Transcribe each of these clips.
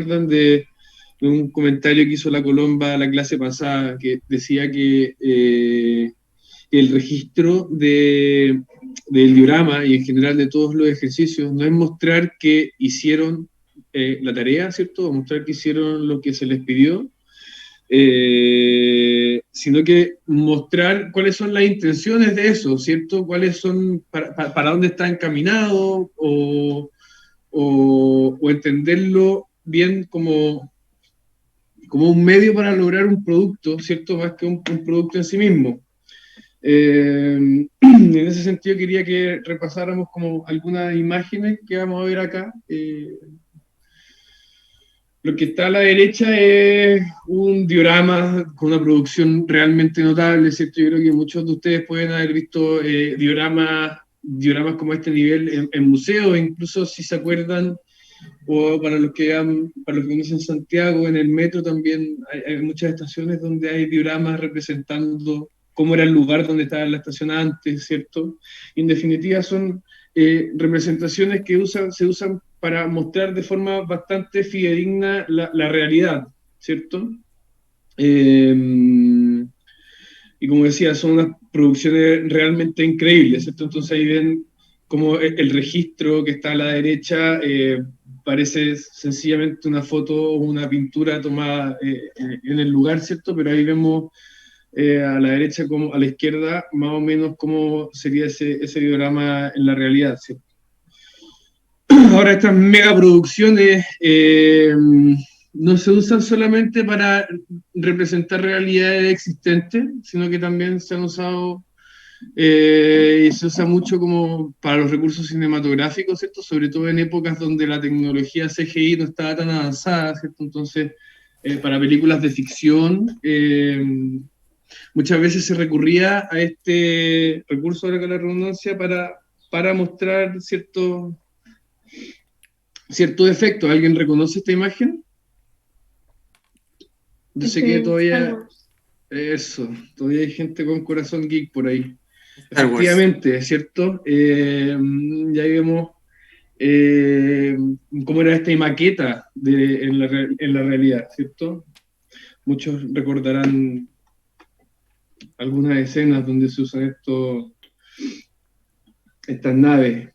acuerdan de un comentario que hizo la Colomba la clase pasada, que decía que el registro del diorama y en general de todos los ejercicios no es mostrar que hicieron la tarea, ¿cierto? O mostrar que hicieron lo que se les pidió, sino que mostrar cuáles son las intenciones de eso, ¿cierto? Cuáles son, para dónde está encaminado, o entenderlo bien como un medio para lograr un producto, ¿cierto? Más que un producto en sí mismo. En ese sentido quería que repasáramos como algunas imágenes que vamos a ver acá. Lo que está a la derecha es un diorama con una producción realmente notable, ¿cierto? Yo creo que muchos de ustedes pueden haber visto dioramas como este nivel en museos, incluso si se acuerdan, o para los que conocen Santiago, en el metro también hay muchas estaciones donde hay dioramas representando cómo era el lugar donde estaba la estación antes, ¿cierto? Y en definitiva son representaciones que se usan para mostrar de forma bastante fidedigna la realidad, ¿cierto? Eh, y como decía, son unas producciones realmente increíbles, ¿cierto? Entonces ahí ven como el registro que está a la derecha parece sencillamente una foto o una pintura tomada en el lugar, ¿cierto? Pero ahí vemos a la derecha como a la izquierda más o menos cómo sería ese diorama en la realidad, ¿cierto? Ahora estas megaproducciones no se usan solamente para representar realidades existentes, sino que también se han usado y se usa mucho como para los recursos cinematográficos, ¿cierto? Sobre todo en épocas donde la tecnología CGI no estaba tan avanzada, ¿cierto? Entonces, para películas de ficción, muchas veces se recurría a este recurso, ahora con la redundancia, para mostrar cierto efecto. ¿Alguien reconoce esta imagen? Yo Es sé que de Star todavía, Wars. eso, todavía hay gente con corazón geek por ahí. Star Wars. Efectivamente, ¿cierto? Ya vemos eh, cómo era esta maqueta en la realidad, ¿cierto? Muchos recordarán algunas escenas donde se usan estas naves.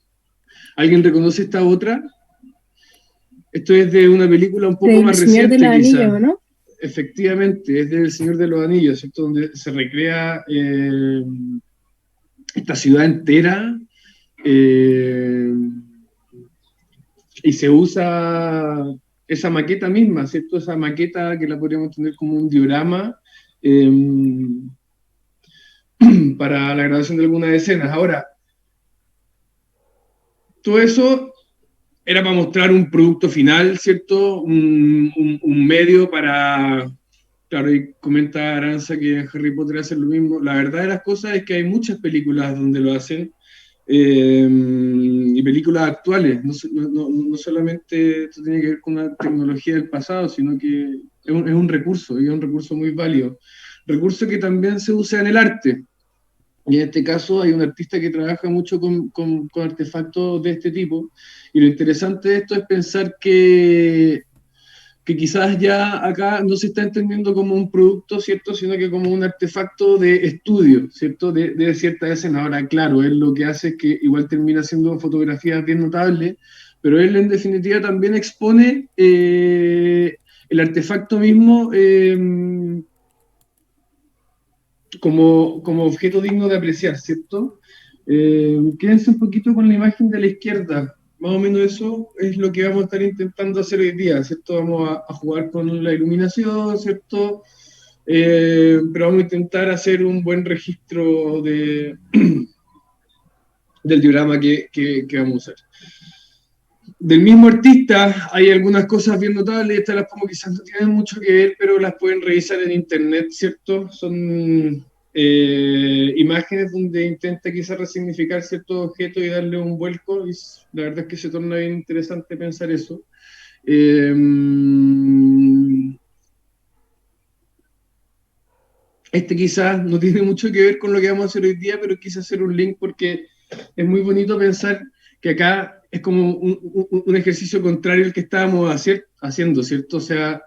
¿Alguien reconoce esta otra? Esto es de una película un poco Del más Señor de reciente, los quizás. Anillos, ¿no? Efectivamente, es del Señor de los Anillos, ¿cierto? Donde se recrea esta ciudad entera eh, y se usa esa maqueta misma, ¿cierto? Esa maqueta que la podríamos tener como un diorama eh, para la grabación de algunas escenas. Ahora, todo eso era para mostrar un producto final, ¿cierto? Un medio para... Claro, y comenta Aranza que en Harry Potter hacen lo mismo. La verdad de las cosas es que hay muchas películas donde lo hacen, y películas actuales. No solamente esto tiene que ver con una tecnología del pasado, sino que es un recurso, y es un recurso muy válido. Recurso que también se usa en el arte. Y en este caso hay un artista que trabaja mucho con artefactos de este tipo. Y lo interesante de esto es pensar que quizás ya acá no se está entendiendo como un producto, ¿cierto? Sino que como un artefacto de estudio, ¿cierto? De cierta escena. Ahora, claro, él lo que hace es que igual termina haciendo fotografías bien notables, pero él en definitiva también expone el artefacto mismo como objeto digno de apreciar, ¿cierto? Quédense un poquito con la imagen de la izquierda. Más o menos eso es lo que vamos a estar intentando hacer hoy día, ¿cierto? Vamos a jugar con la iluminación, ¿cierto? Pero vamos a intentar hacer un buen registro del diorama que vamos a usar. Del mismo artista hay algunas cosas bien notables, estas las pongo quizás no tienen mucho que ver, pero las pueden revisar en internet, ¿cierto? Son imágenes donde intenta quizás resignificar ciertos objetos y darle un vuelco, y la verdad es que se torna bien interesante pensar eso. Eh, este quizás no tiene mucho que ver con lo que vamos a hacer hoy día, pero quise hacer un link porque es muy bonito pensar que acá es como un ejercicio contrario al que estábamos haciendo, ¿cierto? O sea,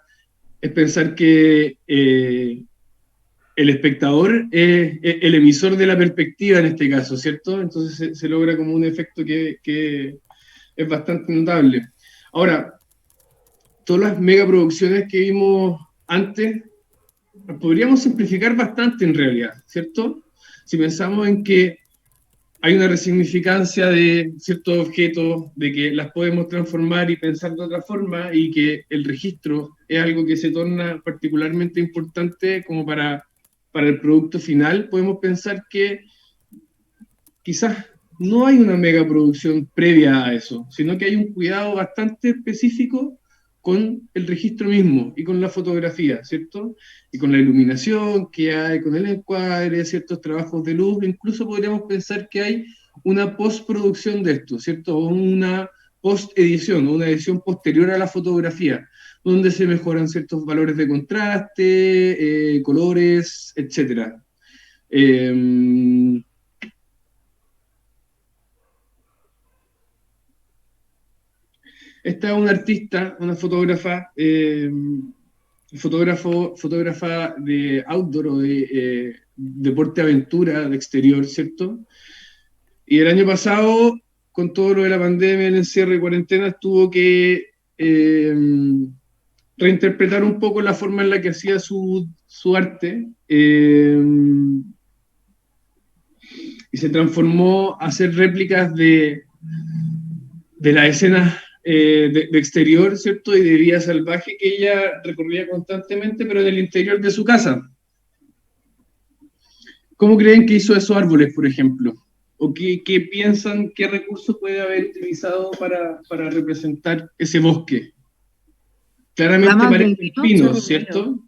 es pensar que el espectador es el emisor de la perspectiva en este caso, ¿cierto? Entonces se logra como un efecto que es bastante notable. Ahora, todas las megaproducciones que vimos antes, podríamos simplificar bastante en realidad, ¿cierto? Si pensamos en que hay una resignificancia de ciertos objetos, de que las podemos transformar y pensar de otra forma, y que el registro es algo que se torna particularmente importante como para el producto final, podemos pensar que quizás no hay una megaproducción previa a eso, sino que hay un cuidado bastante específico con el registro mismo y con la fotografía, ¿cierto? Y con la iluminación que hay, con el encuadre, ciertos trabajos de luz, incluso podríamos pensar que hay una postproducción de esto, ¿cierto? O una postedición, o una edición posterior a la fotografía, donde se mejoran ciertos valores de contraste, colores, etcétera. Eh, Esta es una artista, una fotógrafa, fotógrafa de outdoor o de deporte aventura de exterior, ¿cierto? Y el año pasado, con todo lo de la pandemia, el encierro y cuarentena, tuvo que reinterpretar un poco la forma en la que hacía su arte, y se transformó a hacer réplicas de la escena de exterior, ¿cierto? Y de vida salvaje que ella recorría constantemente, pero en el interior de su casa. ¿Cómo creen que hizo esos árboles, por ejemplo? ¿O qué piensan, qué recursos puede haber utilizado para representar ese bosque? Claramente Ramas de parecen pino, pinos, Romero. ¿cierto?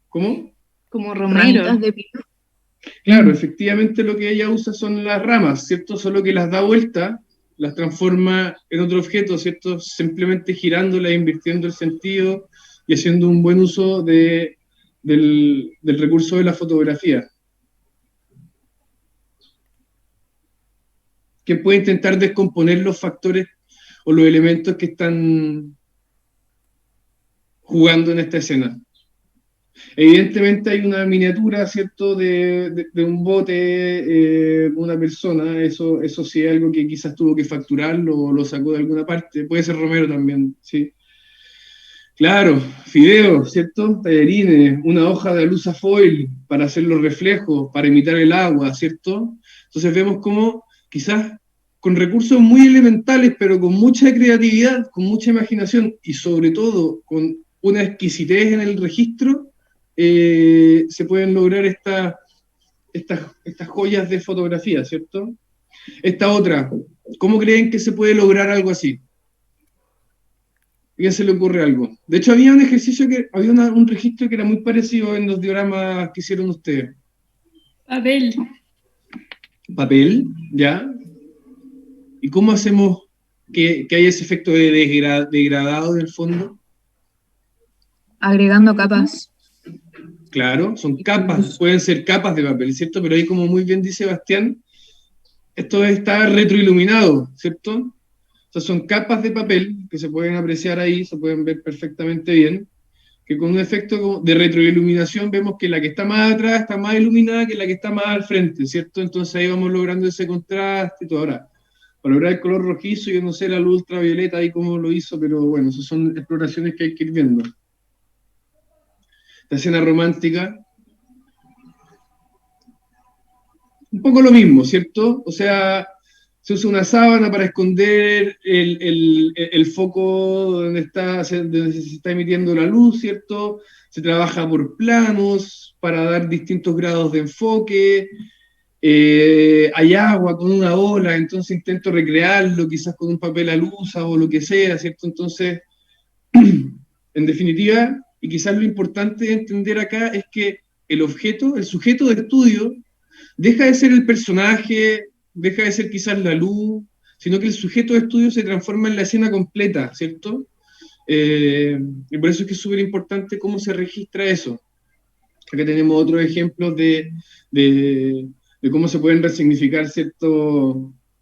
¿Cómo? Como ramitas Romero. de pino. Claro, efectivamente lo que ella usa son las ramas, ¿cierto? Solo que las da vuelta, las transforma en otro objeto, ¿cierto? Simplemente girándola, invirtiendo el sentido y haciendo un buen uso del recurso de la fotografía, que puede intentar descomponer los factores o los elementos que están jugando en esta escena. Evidentemente hay una miniatura, ¿cierto?, de un bote, una persona, eso sí es algo que quizás tuvo que facturarlo o lo sacó de alguna parte, puede ser Romero también, sí. Claro, fideos, ¿cierto? Tallarines, una hoja de alusafoil para hacer los reflejos, para imitar el agua, ¿cierto? Entonces vemos cómo quizás con recursos muy elementales, pero con mucha creatividad, con mucha imaginación y sobre todo con una exquisitez en el registro, se pueden lograr estas joyas de fotografía, ¿cierto? Esta otra, ¿cómo creen que se puede lograr algo así? ¿A quién se le ocurre algo? De hecho, había un ejercicio había un registro que era muy parecido en los dioramas que hicieron ustedes. Papel. Papel, ¿ya? ¿Y cómo hacemos que haya ese efecto de degradado del fondo? Agregando capas. Claro, son capas, pueden ser capas de papel, ¿cierto? Pero ahí, como muy bien dice Sebastián, esto está retroiluminado, ¿cierto? O sea, son capas de papel que se pueden apreciar ahí, se pueden ver perfectamente bien, que con un efecto de retroiluminación vemos que la que está más atrás está más iluminada que la que está más al frente, ¿cierto? Entonces ahí vamos logrando ese contraste y todo. Ahora, para lograr el color rojizo, yo no sé la luz ultravioleta ahí cómo lo hizo, pero bueno, esas son exploraciones que hay que ir viendo. La escena romántica, un poco lo mismo, ¿cierto? O sea, se usa una sábana para esconder el foco donde se está emitiendo la luz, ¿cierto? Se trabaja por planos para dar distintos grados de enfoque. Hay agua con una ola, entonces intento recrearlo, quizás con un papel alusa o lo que sea, ¿cierto? Entonces, en definitiva, y quizás lo importante de entender acá es que el objeto, el sujeto de estudio, deja de ser el personaje, deja de ser quizás la luz, sino que el sujeto de estudio se transforma en la escena completa, ¿cierto? Y por eso es que es súper importante cómo se registra eso. Acá tenemos otros ejemplos de cómo se pueden resignificar ciertos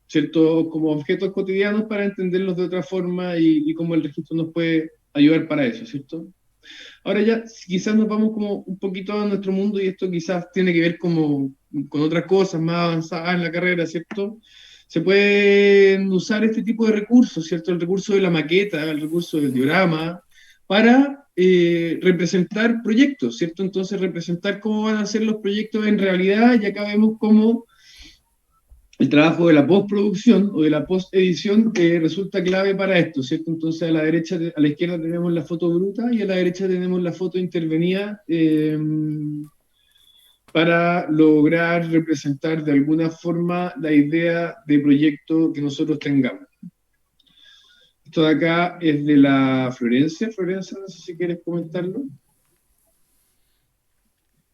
¿cierto? Como objetos cotidianos para entenderlos de otra forma y cómo el registro nos puede ayudar para eso, ¿cierto? Ahora ya quizás nos vamos como un poquito a nuestro mundo y esto quizás tiene que ver como con otras cosas más avanzadas en la carrera, ¿cierto? Se pueden usar este tipo de recursos, ¿cierto? El recurso de la maqueta, el recurso del diorama, para representar proyectos, ¿cierto? Entonces representar cómo van a ser los proyectos en realidad y acá vemos cómo el trabajo de la postproducción o de la postedición resulta clave para esto, ¿cierto? Entonces a la derecha, a la izquierda tenemos la foto bruta y a la derecha tenemos la foto intervenida para lograr representar de alguna forma la idea de proyecto que nosotros tengamos. Esto de acá es de la Florencia. Florencia, no sé si quieres comentarlo.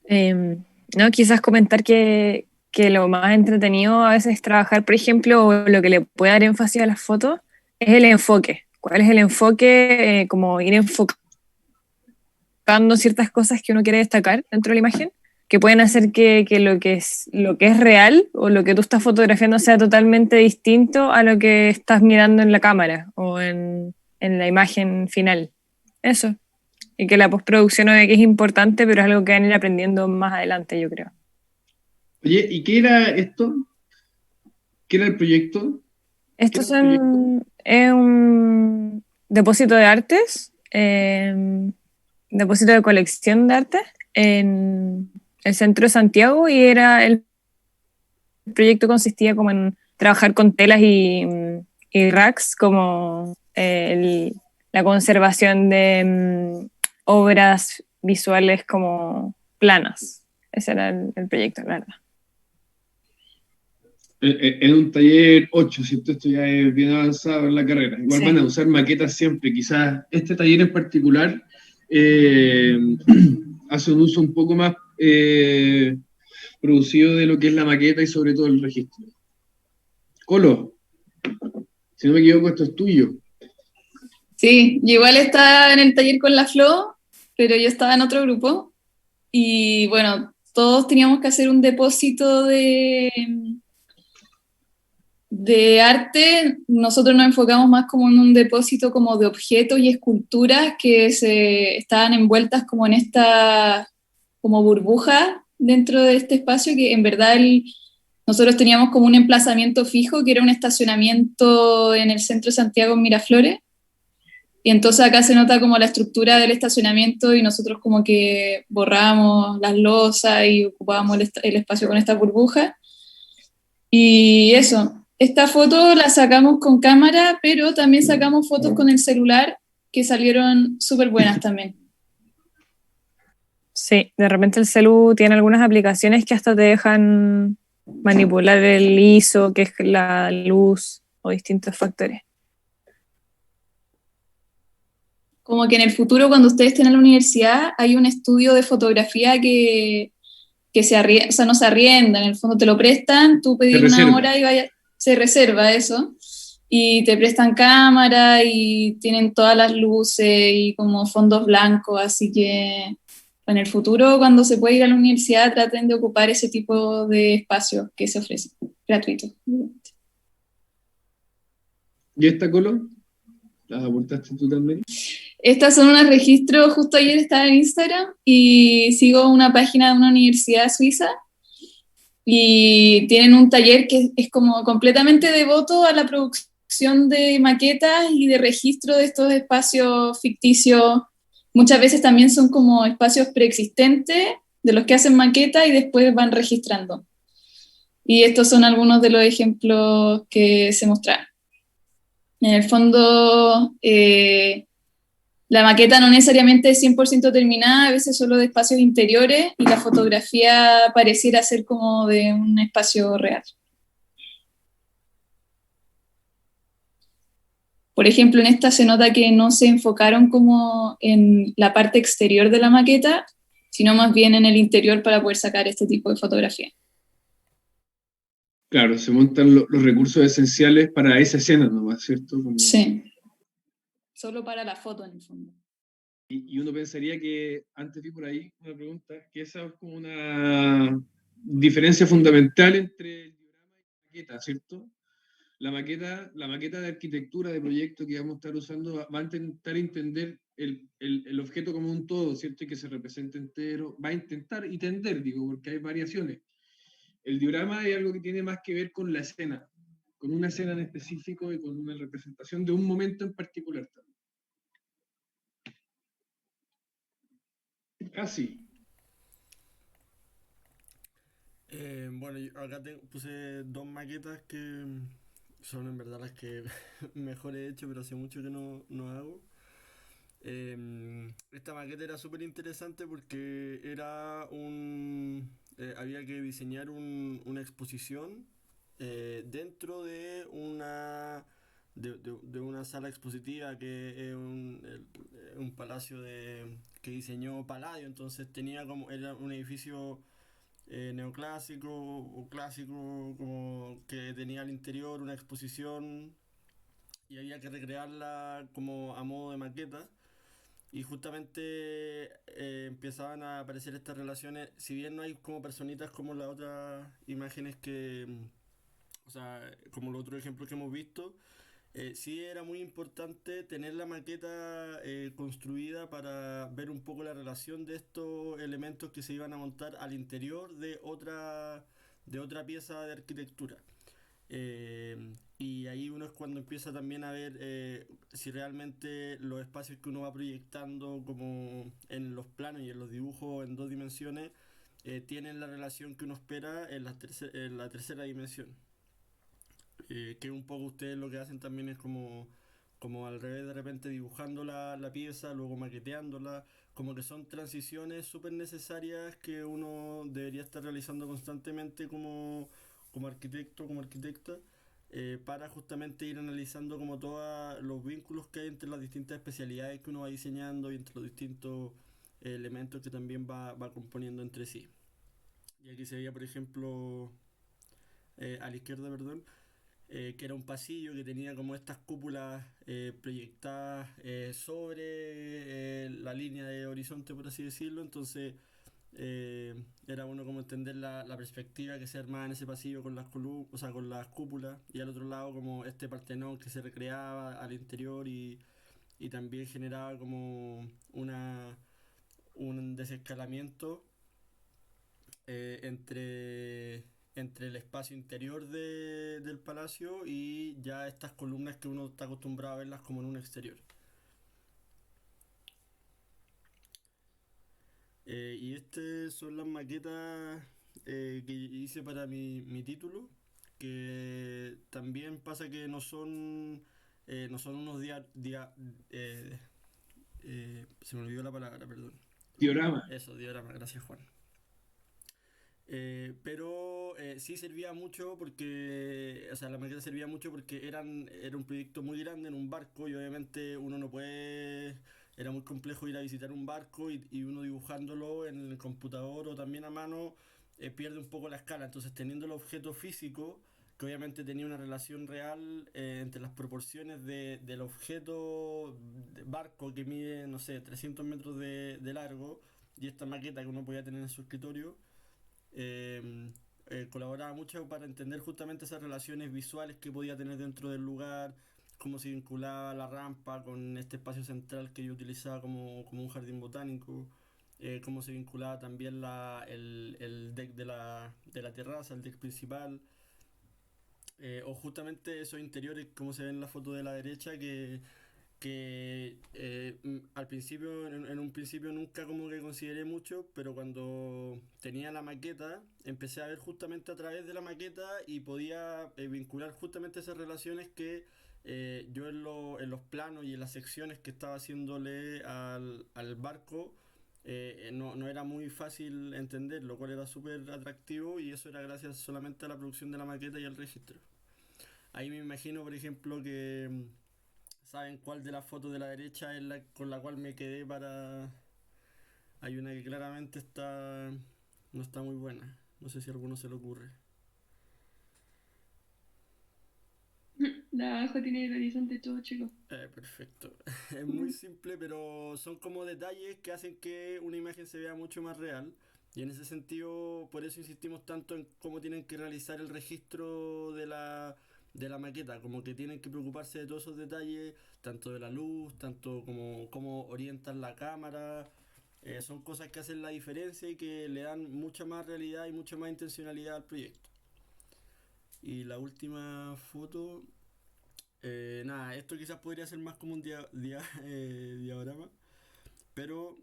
No, quizás comentar que lo más entretenido a veces es trabajar, por ejemplo, o lo que le puede dar énfasis a las fotos, es el enfoque. ¿Cuál es el enfoque? Como ir enfocando ciertas cosas que uno quiere destacar dentro de la imagen, que pueden hacer que lo que es real o lo que tú estás fotografiando sea totalmente distinto a lo que estás mirando en la cámara o en la imagen final. Eso. Y que la postproducción obvio que es importante, pero es algo que van a ir aprendiendo más adelante, yo creo. Oye, ¿y qué era esto? ¿Qué era el proyecto? ¿Qué Estos era un proyecto? es un depósito de artes, depósito de colección de artes en el centro de Santiago y el proyecto consistía como en trabajar con telas y racks, como la conservación de obras visuales como planas. Ese era el proyecto, la verdad. En un taller 8, ¿cierto? Esto ya es bien avanzado en la carrera. Igual van a Sí. usar maquetas siempre. Quizás este taller en particular eh, hace un uso un poco más producido de lo que es la maqueta y sobre todo el registro. Colo, si no me equivoco, esto es tuyo. Sí, yo igual estaba en el taller con la Flo, pero yo estaba en otro grupo y bueno, todos teníamos que hacer un depósito de arte. Nosotros nos enfocamos más como en un depósito como de objetos y esculturas que se estaban envueltas como en esta como burbuja dentro de este espacio que en verdad nosotros teníamos como un emplazamiento fijo que era un estacionamiento en el centro de Santiago en Miraflores. Y entonces acá se nota como la estructura del estacionamiento y nosotros como que borrábamos las losas y ocupábamos el espacio con esta burbuja. Y eso, esta foto la sacamos con cámara, pero también sacamos fotos con el celular que salieron súper buenas también. Sí, de repente el celu tiene algunas aplicaciones que hasta te dejan manipular el ISO, que es la luz o distintos factores. Como que en el futuro, cuando ustedes estén en la universidad, hay un estudio de fotografía que o sea, no se arrienda, en el fondo te lo prestan, tú Se pedís una reserva. hora y se reserva eso, y te prestan cámara y tienen todas las luces y como fondos blancos, así que en el futuro, cuando se pueda ir a la universidad, traten de ocupar ese tipo de espacios que se ofrecen, gratuitos. ¿Y esta, Colo? ¿La aportaste tú también? Estas son unos registros, justo ayer estaba en Instagram y sigo una página de una universidad suiza y tienen un taller que es como completamente devoto a la producción de maquetas y de registro de estos espacios ficticios. Muchas veces también son como espacios preexistentes de los que hacen maquetas y después van registrando. Y estos son algunos de los ejemplos que se mostraron. En el fondo, la maqueta no necesariamente es 100% terminada, a veces solo de espacios interiores y la fotografía pareciera ser como de un espacio real. Por ejemplo, en esta se nota que no se enfocaron como en la parte exterior de la maqueta, sino más bien en el interior para poder sacar este tipo de fotografía. Claro, se montan los recursos esenciales para esa escena nomás, ¿cierto? Sí, solo para la foto en el fondo. Y uno pensaría que, antes vi por ahí una pregunta, que esa es como una diferencia fundamental entre el diorama y la maqueta, ¿cierto? la maqueta de arquitectura de proyecto que vamos a estar usando va a intentar entender el objeto como un todo, ¿cierto? Y que se represente entero, va a intentar y tender, digo, porque hay variaciones. El diorama es algo que tiene más que ver con la escena, con una escena en específico y con una representación de un momento en particular también. Así. Bueno, yo acá puse dos maquetas que son en verdad las que mejor he hecho, pero hace mucho que no hago. Esta maqueta era súper interesante porque era había que diseñar una exposición dentro de de una sala expositiva que es un palacio que diseñó Palladio. Entonces era un edificio neoclásico o clásico, como que tenía al interior una exposición y había que recrearla como a modo de maqueta. Y justamente empezaban a aparecer estas relaciones, si bien no hay como personitas como las otras imágenes o sea, como los otros ejemplos que hemos visto, sí era muy importante tener la maqueta construida para ver un poco la relación de estos elementos que se iban a montar al interior de otra pieza de arquitectura. Y ahí uno es cuando empieza también a ver si realmente los espacios que uno va proyectando como en los planos y en los dibujos en dos dimensiones tienen la relación que uno espera en en la tercera dimensión. Que un poco ustedes lo que hacen también es como al revés, de repente dibujando la pieza, luego maqueteándola, como que son transiciones súper necesarias que uno debería estar realizando constantemente como arquitecto, como arquitecta, para justamente ir analizando como todos los vínculos que hay entre las distintas especialidades que uno va diseñando y entre los distintos elementos que también va componiendo entre sí. Y aquí se veía, por ejemplo, a la izquierda, perdón, que era un pasillo que tenía como estas cúpulas proyectadas sobre la línea de horizonte, por así decirlo. Entonces era bueno como entender la perspectiva que se armaba en ese pasillo con las o sea, con las cúpulas, y al otro lado como este Partenón que se recreaba al interior y también generaba como un desescalamiento entre el espacio interior del palacio y ya estas columnas que uno está acostumbrado a verlas como en un exterior. Y estas son las maquetas que hice para mi título, que también pasa que no son unos se me olvidó la palabra, perdón. Diorama. Eso, diorama, gracias Juan. Pero sí servía mucho porque, o sea, la maqueta servía mucho porque era un proyecto muy grande en un barco y obviamente uno no puede, era muy complejo ir a visitar un barco y uno dibujándolo en el computador o también a mano pierde un poco la escala. Entonces teniendo el objeto físico, que obviamente tenía una relación real entre las proporciones del objeto de barco que mide, no sé, 300 metros de largo y esta maqueta que uno podía tener en su escritorio, eh, colaboraba mucho para entender justamente esas relaciones visuales que podía tener dentro del lugar, cómo se vinculaba la rampa con este espacio central que yo utilizaba como un jardín botánico, cómo se vinculaba también el deck de la terraza, el deck principal, o justamente esos interiores como se ve en la foto de la derecha que al principio, en un principio nunca como que consideré mucho, pero cuando tenía la maqueta, empecé a ver justamente a través de la maqueta y podía vincular justamente esas relaciones que yo en los planos y en las secciones que estaba haciéndole al barco, no era muy fácil entender, lo cual era súper atractivo y eso era gracias solamente a la producción de la maqueta y al registro. Ahí me imagino, por ejemplo, que ¿saben cuál de las fotos de la derecha es la con la cual me quedé para...? Hay una que claramente no está muy buena. No sé si a alguno se le ocurre. De abajo tiene el horizonte todo chico. Perfecto. Es muy simple, pero son como detalles que hacen que una imagen se vea mucho más real. Y en ese sentido, por eso insistimos tanto en cómo tienen que realizar el registro de la maqueta, como que tienen que preocuparse de todos esos detalles, tanto de la luz, tanto como cómo orientan la cámara. Son cosas que hacen la diferencia y que le dan mucha más realidad y mucha más intencionalidad al proyecto. Y la última foto, nada, esto quizás podría ser más como un diagrama, pero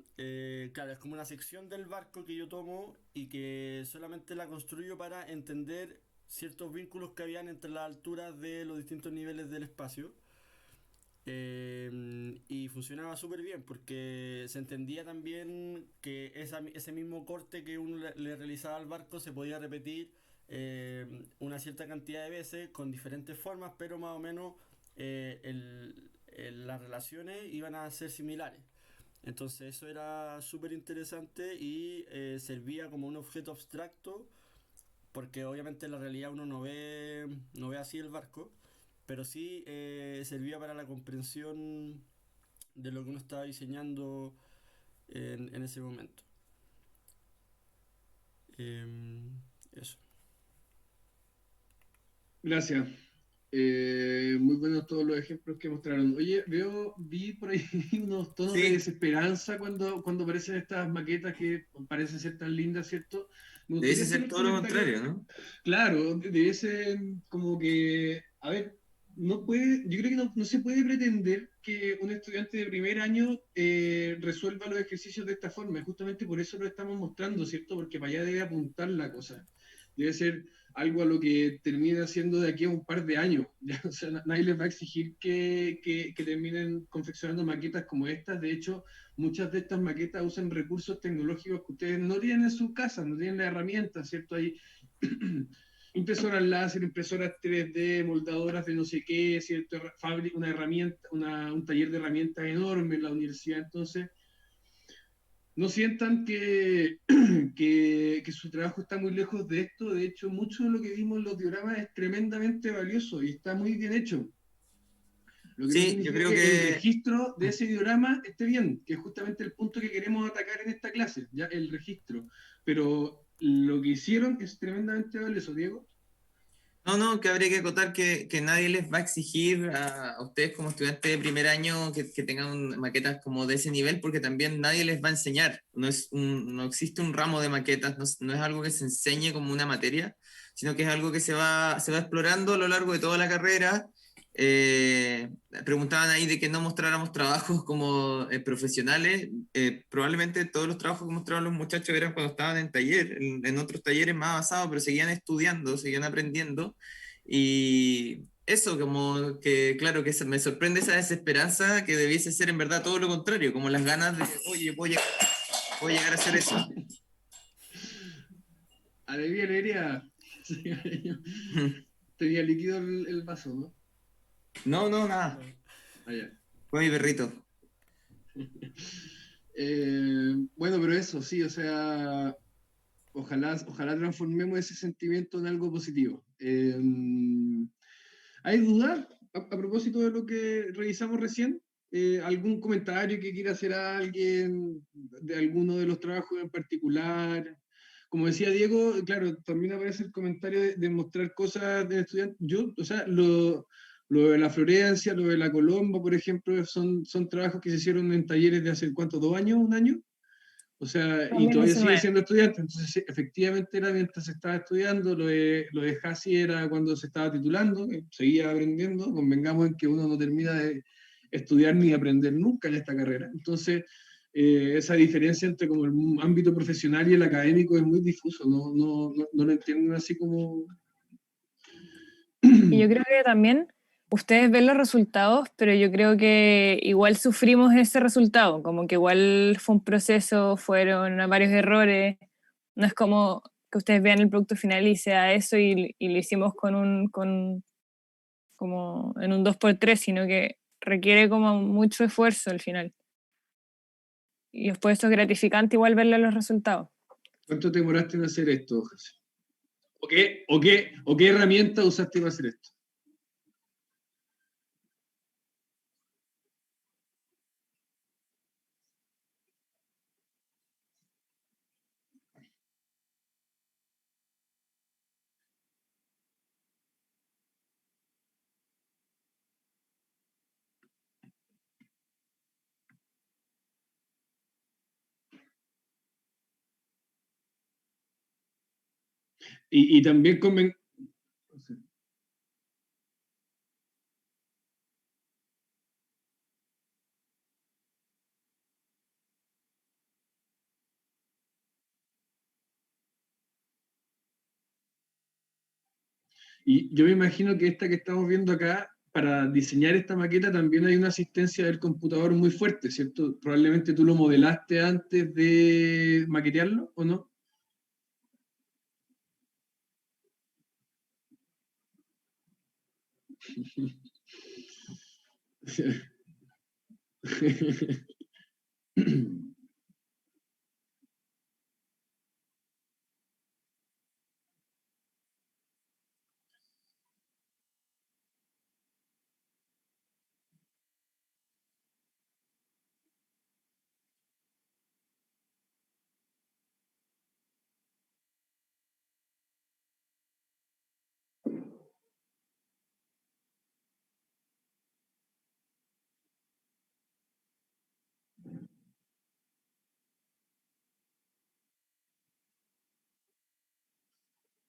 claro, es como una sección del barco que yo tomo y que solamente la construyo para entender ciertos vínculos que habían entre las alturas de los distintos niveles del espacio. Y funcionaba súper bien porque se entendía también que ese mismo corte que uno le realizaba al barco se podía repetir una cierta cantidad de veces con diferentes formas, pero más o menos las relaciones iban a ser similares. Entonces eso era súper interesante y servía como un objeto abstracto porque obviamente en la realidad uno no ve así el barco, pero sí servía para la comprensión de lo que uno estaba diseñando en ese momento. Eso. Gracias. Muy buenos todos los ejemplos que mostraron. Oye, vi por ahí unos tonos de Sí, desesperanza cuando aparecen estas maquetas que parecen ser tan lindas, ¿cierto? Me debiese gustaría hacer ser el todo lo comentario. contrario, ¿no? Claro, debe ser como que, a ver, yo creo que no se puede pretender que un estudiante de primer año resuelva los ejercicios de esta forma. Y justamente por eso lo estamos mostrando, ¿cierto? Porque para allá debe apuntar la cosa. Debe ser algo a lo que termine haciendo de aquí a un par de años. ¿Ya? O sea, nadie les va a exigir que terminen confeccionando maquetas como estas. De hecho, muchas de estas maquetas usan recursos tecnológicos que ustedes no tienen en sus casas, no tienen la herramienta, ¿cierto? Hay impresoras láser, impresoras 3D, moldadoras de no sé qué, ¿cierto? Una herramienta, un taller de herramientas enorme en la universidad. Entonces, no sientan que su trabajo está muy lejos de esto. De hecho, mucho de lo que vimos en los dioramas es tremendamente valioso y está muy bien hecho. Lo que no Sí, yo significa creo que el que registro de ese diorama esté bien, que es justamente el punto que queremos atacar en esta clase, ya el registro. Pero lo que hicieron es tremendamente valioso, Diego. no, que habría que acotar que nadie les va a exigir a ustedes como estudiantes de primer año que tengan maquetas como de ese nivel, porque también nadie les va a enseñar. No existe un ramo de maquetas, no es algo que se enseñe como una materia, sino que es algo que se va explorando a lo largo de toda la carrera. Preguntaban ahí de que no mostráramos trabajos como profesionales. Probablemente todos los trabajos que mostraron los muchachos eran cuando estaban en taller, en otros talleres más avanzados, pero seguían estudiando, seguían aprendiendo. Y eso, como que, claro, me sorprende esa desesperanza que debiese ser en verdad todo lo contrario, como las ganas de, oye, voy a llegar a hacer eso. Alegría, alegría. Tenía líquido el vaso, ¿no? No, nada. Allá. Fue mi perrito. Bueno, pero eso, sí, o sea, ojalá transformemos ese sentimiento en algo positivo. ¿Hay dudas a propósito de lo que revisamos recién? ¿Algún comentario que quiera hacer a alguien de alguno de los trabajos en particular? Como decía Diego, claro, también aparece el comentario de mostrar cosas del estudiante. Yo, o sea, lo de la Florencia, lo de la Colomba, por ejemplo, son trabajos que se hicieron en talleres de hace, ¿cuánto? ¿2 años? ¿Un año? O sea, y todavía sigue 2019. siendo estudiante, entonces sí, efectivamente era mientras se estaba estudiando, lo de Hassi era cuando se estaba titulando, seguía aprendiendo, convengamos en que uno no termina de estudiar ni aprender nunca en esta carrera. Entonces, esa diferencia entre como el ámbito profesional y el académico es muy difuso, no lo entienden así como... Y yo creo que también ustedes ven los resultados, pero yo creo que igual sufrimos ese resultado, como que igual fue un proceso, fueron varios errores, no es como que ustedes vean el producto final y sea eso y lo hicimos como en un 2x3, sino que requiere como mucho esfuerzo al final. Y después eso es gratificante igual verle los resultados. ¿Cuánto te demoraste en hacer esto, Hassi? ¿O qué herramienta usaste para hacer esto? Y también y yo me imagino que esta que estamos viendo acá, para diseñar esta maqueta también hay una asistencia del computador muy fuerte, ¿cierto? Probablemente tú lo modelaste antes de maquetearlo, ¿o no?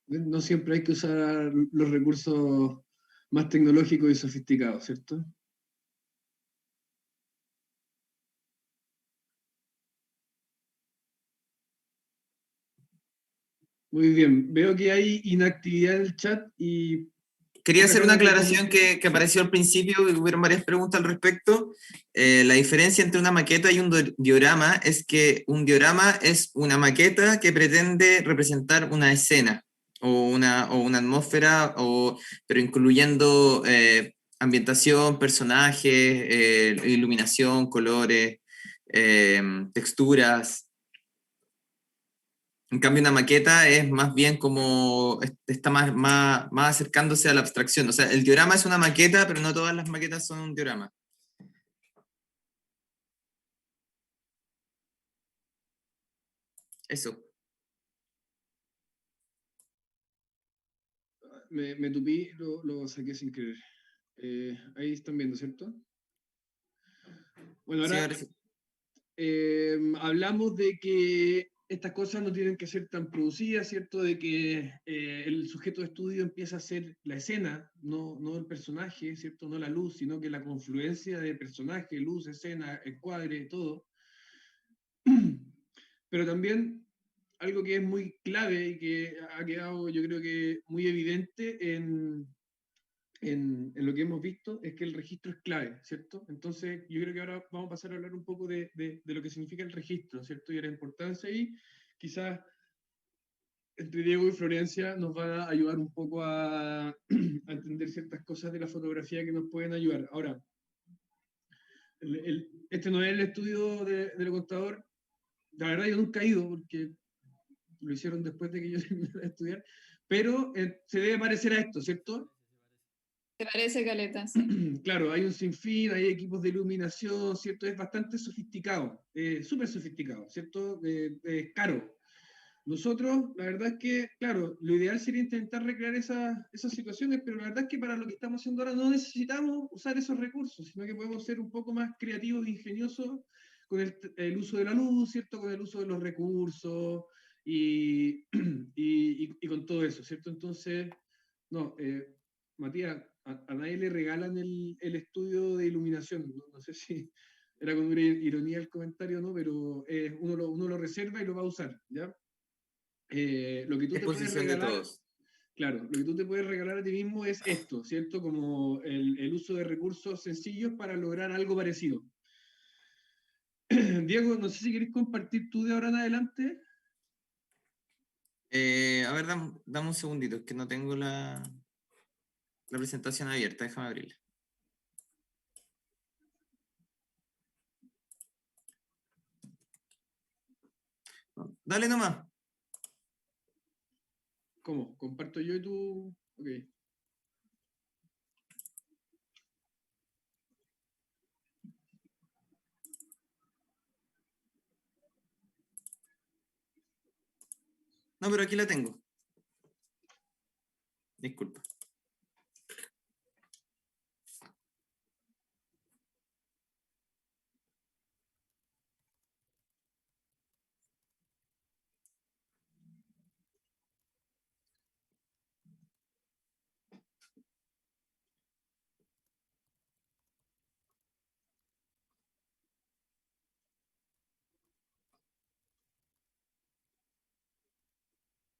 No siempre hay que usar los recursos más tecnológicos y sofisticados, ¿cierto? Muy bien, veo que hay inactividad en el chat y Quería hacer una ganas de aclaración que apareció al principio y hubieron varias preguntas al respecto. La diferencia entre una maqueta y un diorama es que un diorama es una maqueta que pretende representar una escena o una atmósfera, pero incluyendo ambientación, personajes, iluminación, colores, texturas. En cambio, una maqueta es más bien como, está más acercándose a la abstracción. O sea, el diorama es una maqueta, pero no todas las maquetas son un diorama. Eso. me tupí, lo saqué sin querer. Ahí están viendo, ¿cierto? Bueno, Sí, ahora ahora sí. hablamos de que estas cosas no tienen que ser tan producidas, ¿cierto? De que el sujeto de estudio empieza a ser la escena, no el personaje, ¿cierto? No la luz, sino que la confluencia de personaje, luz, escena, encuadre, todo. Pero también algo que es muy clave y que ha quedado, yo creo que muy evidente en lo que hemos visto, es que el registro es clave, ¿cierto? Entonces, yo creo que ahora vamos a pasar a hablar un poco de lo que significa el registro, ¿cierto? Y de la importancia ahí, quizás entre Diego y Florencia nos van a ayudar un poco a entender ciertas cosas de la fotografía que nos pueden ayudar. Ahora, este no es el estudio del contador, la verdad yo nunca he ido porque lo hicieron después de que yo terminé de estudiar, pero se debe parecer a esto, ¿cierto? ¿Te parece, Caleta? Sí. Claro, hay un sinfín, hay equipos de iluminación, ¿cierto? Es bastante sofisticado, súper sofisticado, ¿cierto? Es caro. Nosotros, la verdad es que, claro, lo ideal sería intentar recrear esas situaciones, pero la verdad es que para lo que estamos haciendo ahora no necesitamos usar esos recursos, sino que podemos ser un poco más creativos e ingeniosos con el uso de la luz, ¿cierto? Con el uso de los recursos y, y con todo eso, ¿cierto? Entonces, no, Matías, a nadie le regalan el estudio de iluminación, no sé si era con una ironía el comentario, ¿no? Pero uno lo reserva y lo va a usar, ¿ya? Lo que tú te puedes Exposición de regalar, todos. claro, lo que tú te puedes regalar a ti mismo es esto, ¿cierto? Como el uso de recursos sencillos para lograr algo parecido. Diego, no sé si querés compartir tú de ahora en adelante. A ver, dame un segundito, es que no tengo la presentación abierta, déjame abrirla. Dale nomás. ¿Cómo? ¿Comparto yo y tú? Ok. No, pero aquí la tengo. Disculpa.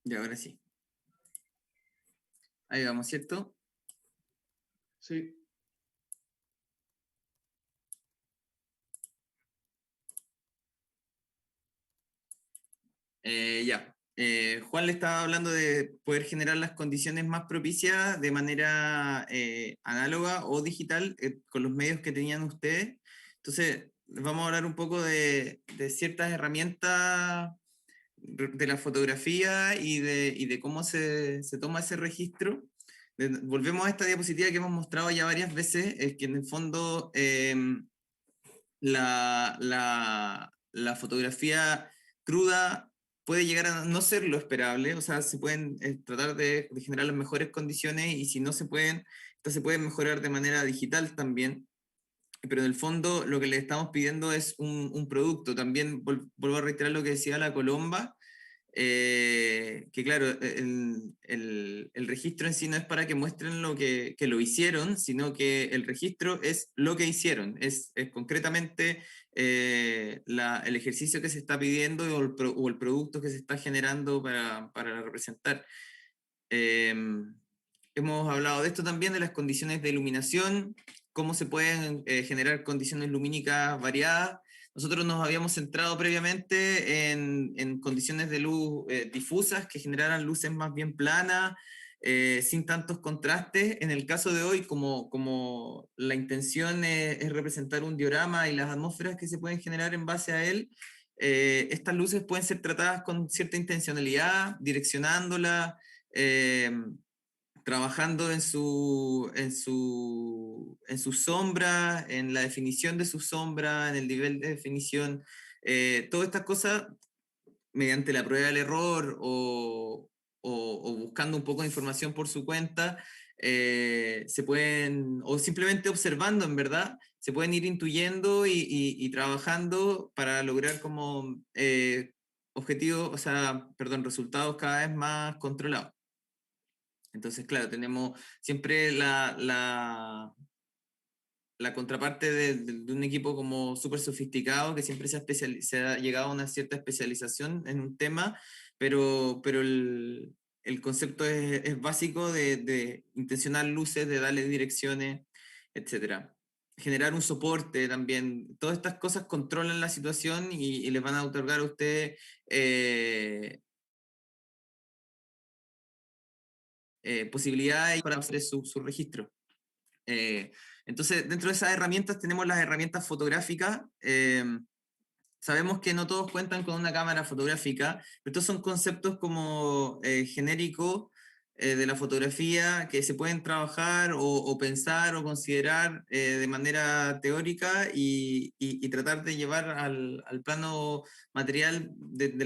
Y ahora sí. Ahí vamos, ¿cierto? Sí. Ya. Juan le estaba hablando de poder generar las condiciones más propicias de manera análoga o digital con los medios que tenían ustedes. Entonces, les vamos a hablar un poco de ciertas herramientas de la fotografía y de cómo se toma ese registro. Volvemos a esta diapositiva que hemos mostrado ya varias veces, es que en el fondo la fotografía cruda puede llegar a no ser lo esperable, o sea, se pueden tratar de generar las mejores condiciones y si no se pueden, estas se pueden mejorar de manera digital también, pero en el fondo lo que le estamos pidiendo es un producto. También vuelvo a reiterar lo que decía la Colomba, que claro, el registro en sí no es para que muestren que lo hicieron, sino que el registro es lo que hicieron, es concretamente el ejercicio que se está pidiendo o el producto que se está generando para representar. Hemos hablado de esto también, de las condiciones de iluminación, cómo se pueden generar condiciones lumínicas variadas. Nosotros nos habíamos centrado previamente en condiciones de luz difusas que generaran luces más bien planas, sin tantos contrastes. En el caso de hoy, como la intención es representar un diorama y las atmósferas que se pueden generar en base a él, estas luces pueden ser tratadas con cierta intencionalidad, direccionándolas, trabajando en su sombra, en la definición de su sombra, en el nivel de definición, todas estas cosas mediante la prueba del error o buscando un poco de información por su cuenta, se pueden, o simplemente observando en verdad, se pueden ir intuyendo y trabajando para lograr como objetivos, o sea, perdón, resultados cada vez más controlados. Entonces, claro, tenemos siempre la contraparte de un equipo como súper sofisticado, que siempre se ha llegado a una cierta especialización en un tema, pero el concepto es básico de intencionar luces, de darle direcciones, etcétera. Generar un soporte también. Todas estas cosas controlan la situación y les van a otorgar a ustedes posibilidades para hacer su registro. Entonces, dentro de esas herramientas tenemos las herramientas fotográficas. Sabemos que no todos cuentan con una cámara fotográfica, pero estos son conceptos como genéricos de la fotografía que se pueden trabajar o pensar o considerar de manera teórica y tratar de llevar al plano material de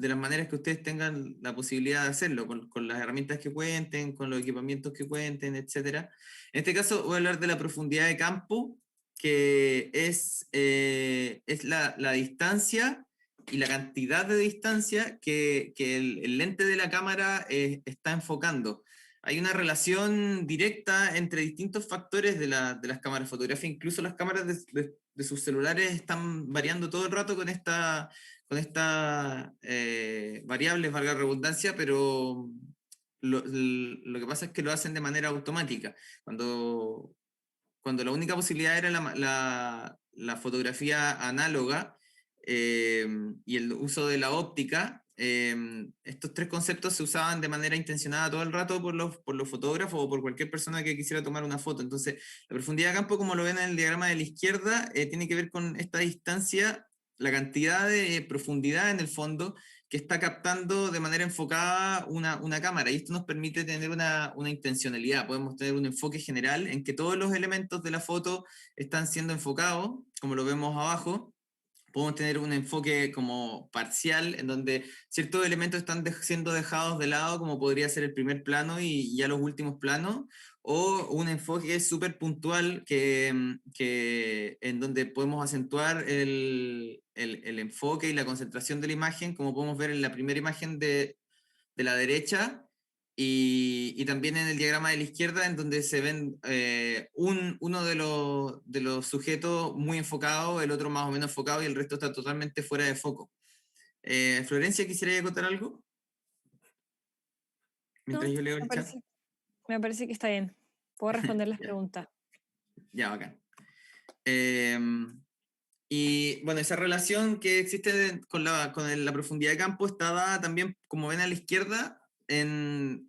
las maneras que ustedes tengan la posibilidad de hacerlo, con las herramientas que cuenten, con los equipamientos que cuenten, etc. En este caso voy a hablar de la profundidad de campo, que es la distancia y la cantidad de distancia que el lente de la cámara está enfocando. Hay una relación directa entre distintos factores de las cámaras fotográficas, incluso las cámaras de sus celulares están variando todo el rato con esta variables, valga la redundancia, pero lo que pasa es que lo hacen de manera automática. Cuando la única posibilidad era la fotografía análoga y el uso de la óptica, estos tres conceptos se usaban de manera intencionada todo el rato por los fotógrafos o por cualquier persona que quisiera tomar una foto. Entonces, la profundidad de campo, como lo ven en el diagrama de la izquierda, tiene que ver con esta distancia, la cantidad de profundidad en el fondo que está captando de manera enfocada una cámara, y esto nos permite tener una intencionalidad. Podemos tener un enfoque general en que todos los elementos de la foto están siendo enfocados, como lo vemos abajo. Podemos tener un enfoque como parcial, en donde ciertos elementos están siendo dejados de lado, como podría ser el primer plano y ya los últimos planos, o un enfoque súper puntual en donde podemos acentuar el enfoque y la concentración de la imagen, como podemos ver en la primera imagen de la derecha, y también en el diagrama de la izquierda, en donde se ven uno de los sujetos muy enfocado, el otro más o menos enfocado, y el resto está totalmente fuera de foco. Florencia, ¿quisiera contar algo? mientras No, yo leo el chat. Me parece que está bien. Puedo responder las Ya. preguntas. Ya, bacán. Y bueno, esa relación que existe con la profundidad de campo está dada también, como ven a la izquierda, en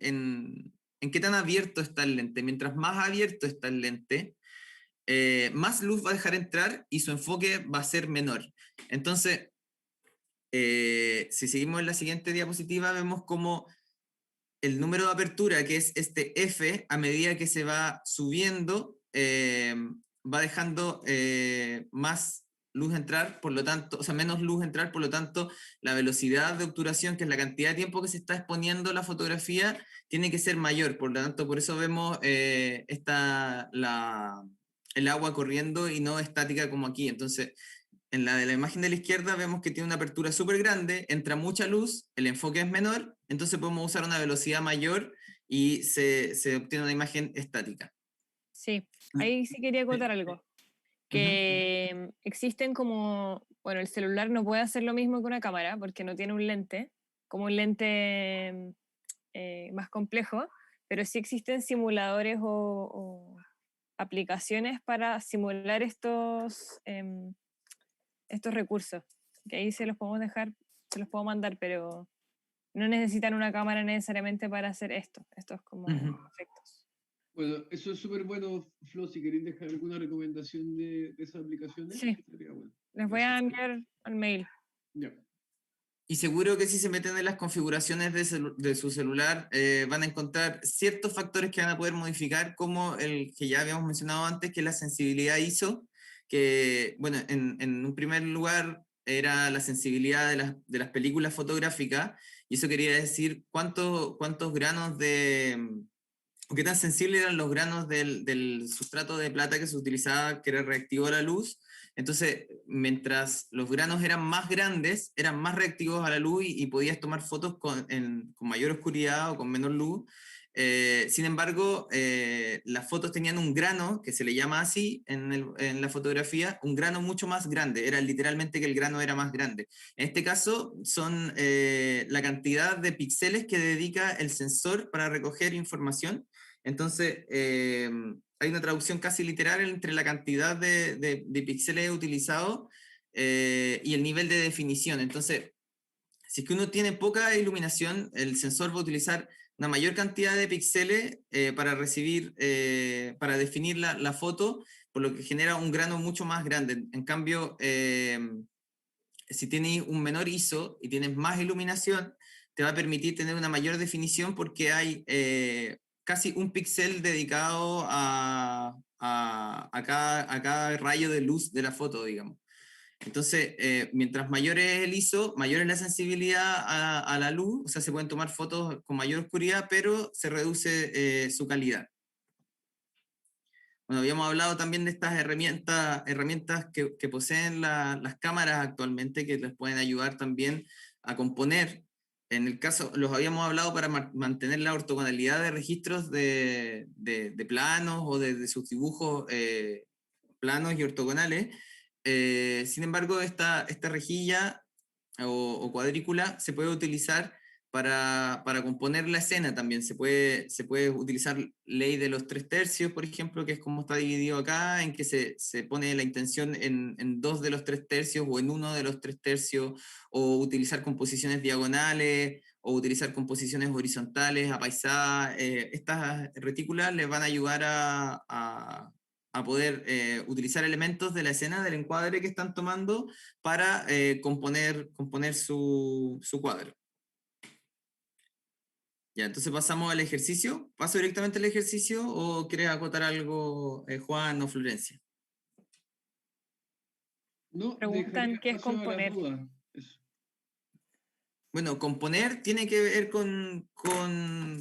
qué tan abierto está el lente. Mientras más abierto está el lente, más luz va a dejar entrar y su enfoque va a ser menor. Entonces, si seguimos en la siguiente diapositiva, vemos como el número de apertura, que es este F, a medida que se va subiendo, va dejando más luz entrar, por lo tanto, o sea, menos luz entrar, por lo tanto, la velocidad de obturación, que es la cantidad de tiempo que se está exponiendo la fotografía, tiene que ser mayor, por lo tanto, por eso vemos el agua corriendo y no estática como aquí. Entonces, en la de la imagen de la izquierda vemos que tiene una apertura súper grande, entra mucha luz, el enfoque es menor, entonces podemos usar una velocidad mayor y se obtiene una imagen estática. Sí, ahí sí quería acotar algo. Que existen como, bueno, el celular no puede hacer lo mismo que una cámara porque no tiene un lente, como un lente más complejo, pero sí existen simuladores o aplicaciones para simular estos recursos, que ahí se los podemos dejar, se los puedo mandar, pero no necesitan una cámara necesariamente para hacer esto, estos como efectos. Bueno, eso es súper bueno, Flo, si queréis dejar alguna recomendación de esas aplicaciones, Sí, sería bueno. les voy a enviar al mail. Ya. Y seguro que si se meten en las configuraciones de su celular, van a encontrar ciertos factores que van a poder modificar, como el que ya habíamos mencionado antes, que es la sensibilidad ISO, que, bueno, en un primer lugar era la sensibilidad de las películas fotográficas, y eso quería decir cuántos granos o qué tan sensibles eran los granos del sustrato de plata que se utilizaba, que era reactivo a la luz. Entonces, mientras los granos eran más grandes, eran más reactivos a la luz y podías tomar fotos con mayor oscuridad o con menor luz. Sin embargo, las fotos tenían un grano, que se le llama así en la fotografía, un grano mucho más grande. Era literalmente que el grano era más grande. En este caso, son la cantidad de píxeles que dedica el sensor para recoger información. Entonces, hay una traducción casi literal entre la cantidad de píxeles utilizados y el nivel de definición. Entonces, si es que uno tiene poca iluminación, el sensor va a utilizar una mayor cantidad de píxeles para definir la foto, por lo que genera un grano mucho más grande. En cambio, si tienes un menor ISO y tienes más iluminación, te va a permitir tener una mayor definición porque hay casi un píxel dedicado a cada rayo de luz de la foto, digamos. Entonces, mientras mayor es el ISO, mayor es la sensibilidad a la luz, o sea, se pueden tomar fotos con mayor oscuridad, pero se reduce su calidad. Bueno, habíamos hablado también de estas herramientas que poseen las cámaras actualmente, que les pueden ayudar también a componer. En el caso, los habíamos hablado para mantener la ortogonalidad de registros de planos o de sus dibujos planos y ortogonales. Sin embargo, esta rejilla o cuadrícula se puede utilizar para componer la escena también. Se puede utilizar ley de los 3/3, por ejemplo, que es como está dividido acá, en que se pone la intención en 2 de los 3/3 o en 1 de los 3/3, o utilizar composiciones diagonales, o utilizar composiciones horizontales, apaisadas. Estas retículas les van a ayudar a poder utilizar elementos de la escena, del encuadre que están tomando, para componer su cuadro. Ya, entonces pasamos al ejercicio. ¿Paso directamente al ejercicio o quieres acotar algo, Juan o Florencia? No, Preguntan dejaría qué es espacio a la componer. duda. Eso. Bueno, componer tiene que ver con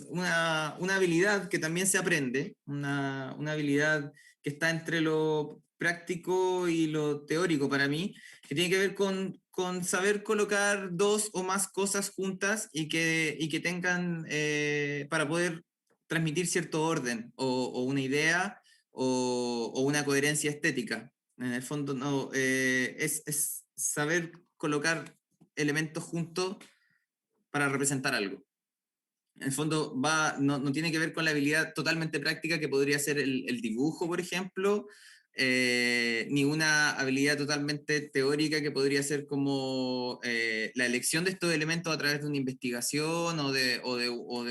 una habilidad que también se aprende, una habilidad que está entre lo práctico y lo teórico para mí, que tiene que ver con saber colocar dos o más cosas juntas y que tengan, para poder transmitir cierto orden o una idea o una coherencia estética. En el fondo, no, es saber colocar elementos juntos para representar algo. En el fondo no tiene que ver con la habilidad totalmente práctica que podría ser el dibujo, por ejemplo, ni una habilidad totalmente teórica que podría ser como la elección de estos elementos a través de una investigación o de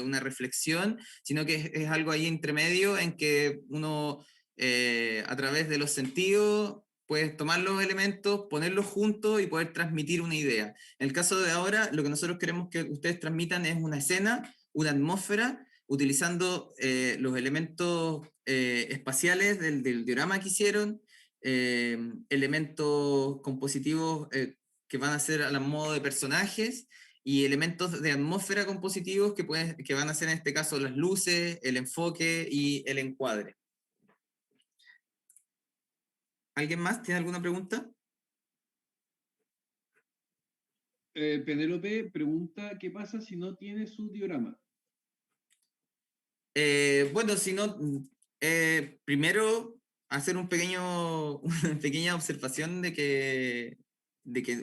una reflexión, sino que es algo ahí entre medio en que uno a través de los sentidos puedes tomar los elementos, ponerlos juntos y poder transmitir una idea. En el caso de ahora, lo que nosotros queremos que ustedes transmitan es una escena, una atmósfera, utilizando los elementos espaciales del diorama que hicieron, elementos compositivos que van a ser a la modo de personajes, y elementos de atmósfera compositivos que van a ser en este caso las luces, el enfoque y el encuadre. ¿Alguien más tiene alguna pregunta? Penélope pregunta, ¿qué pasa si no tiene su diorama? Bueno, si no, primero hacer una pequeña observación de que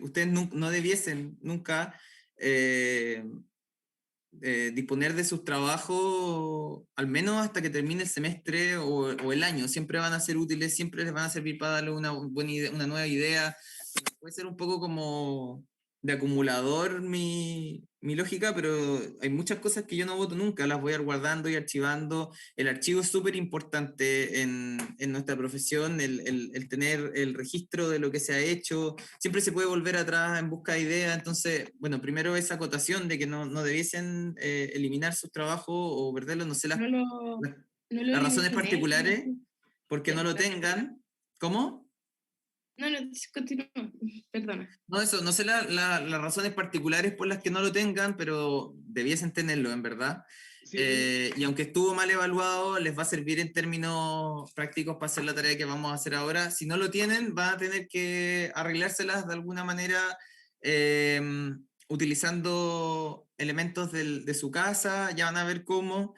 ustedes no debiesen nunca disponer de sus trabajos, al menos hasta que termine el semestre o el año. Siempre van a ser útiles, siempre les van a servir para darle una buena idea, una nueva idea. Puede ser un poco como de acumulador mi lógica, pero hay muchas cosas que yo no voto nunca, las voy a ir guardando y archivando. El archivo es súper importante en nuestra profesión, el tener el registro de lo que se ha hecho. Siempre se puede volver atrás en busca de ideas. Entonces, bueno, primero esa acotación de que no debiesen eliminar sus trabajos o perderlos, no sé No lo las razones eliminé. particulares, porque Ya, no lo gracias. tengan. ¿Cómo? No, continúa, perdona. No, eso, no sé las razones particulares por las que no lo tengan, pero debiesen tenerlo, en verdad. Sí. Y aunque estuvo mal evaluado, les va a servir en términos prácticos para hacer la tarea que vamos a hacer ahora. Si no lo tienen, van a tener que arreglárselas de alguna manera, utilizando elementos de su casa, ya van a ver cómo,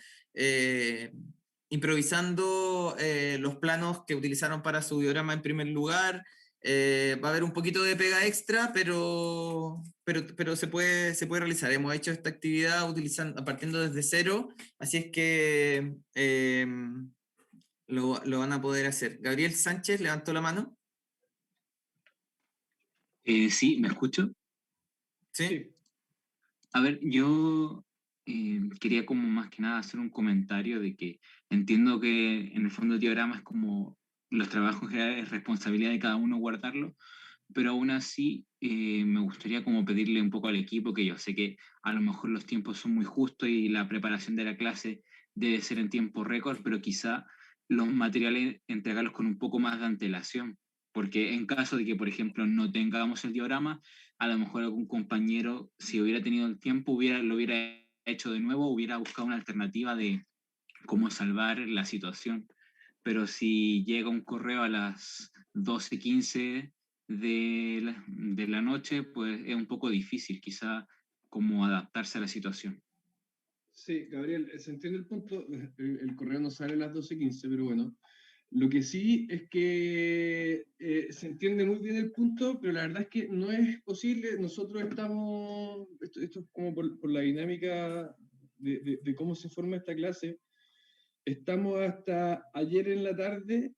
improvisando los planos que utilizaron para su diorama en primer lugar. Va a haber un poquito de pega extra, pero se puede realizar. Hemos hecho esta actividad partiendo desde cero, así es que lo van a poder hacer. Gabriel Sánchez levantó la mano. Sí, ¿me escucho? Sí. Sí. A ver, yo quería como más que nada hacer un comentario de que entiendo que en el fondo el diagrama es como los trabajos en general es responsabilidad de cada uno guardarlo, pero aún así me gustaría como pedirle un poco al equipo, que yo sé que a lo mejor los tiempos son muy justos y la preparación de la clase debe ser en tiempo récord, pero quizá los materiales entregarlos con un poco más de antelación, porque en caso de que, por ejemplo, no tengamos el diagrama, a lo mejor algún compañero, si hubiera tenido el tiempo, lo hubiera hecho de nuevo, hubiera buscado una alternativa de cómo salvar la situación. Pero si llega un correo a las 12:15 de la noche, pues es un poco difícil quizá como adaptarse a la situación. Sí, Gabriel, se entiende el punto. El correo no sale a las 12:15, pero bueno. Lo que sí es que se entiende muy bien el punto, pero la verdad es que no es posible. Nosotros estamos, esto es como por la dinámica de cómo se forma esta clase, estamos hasta ayer en la tarde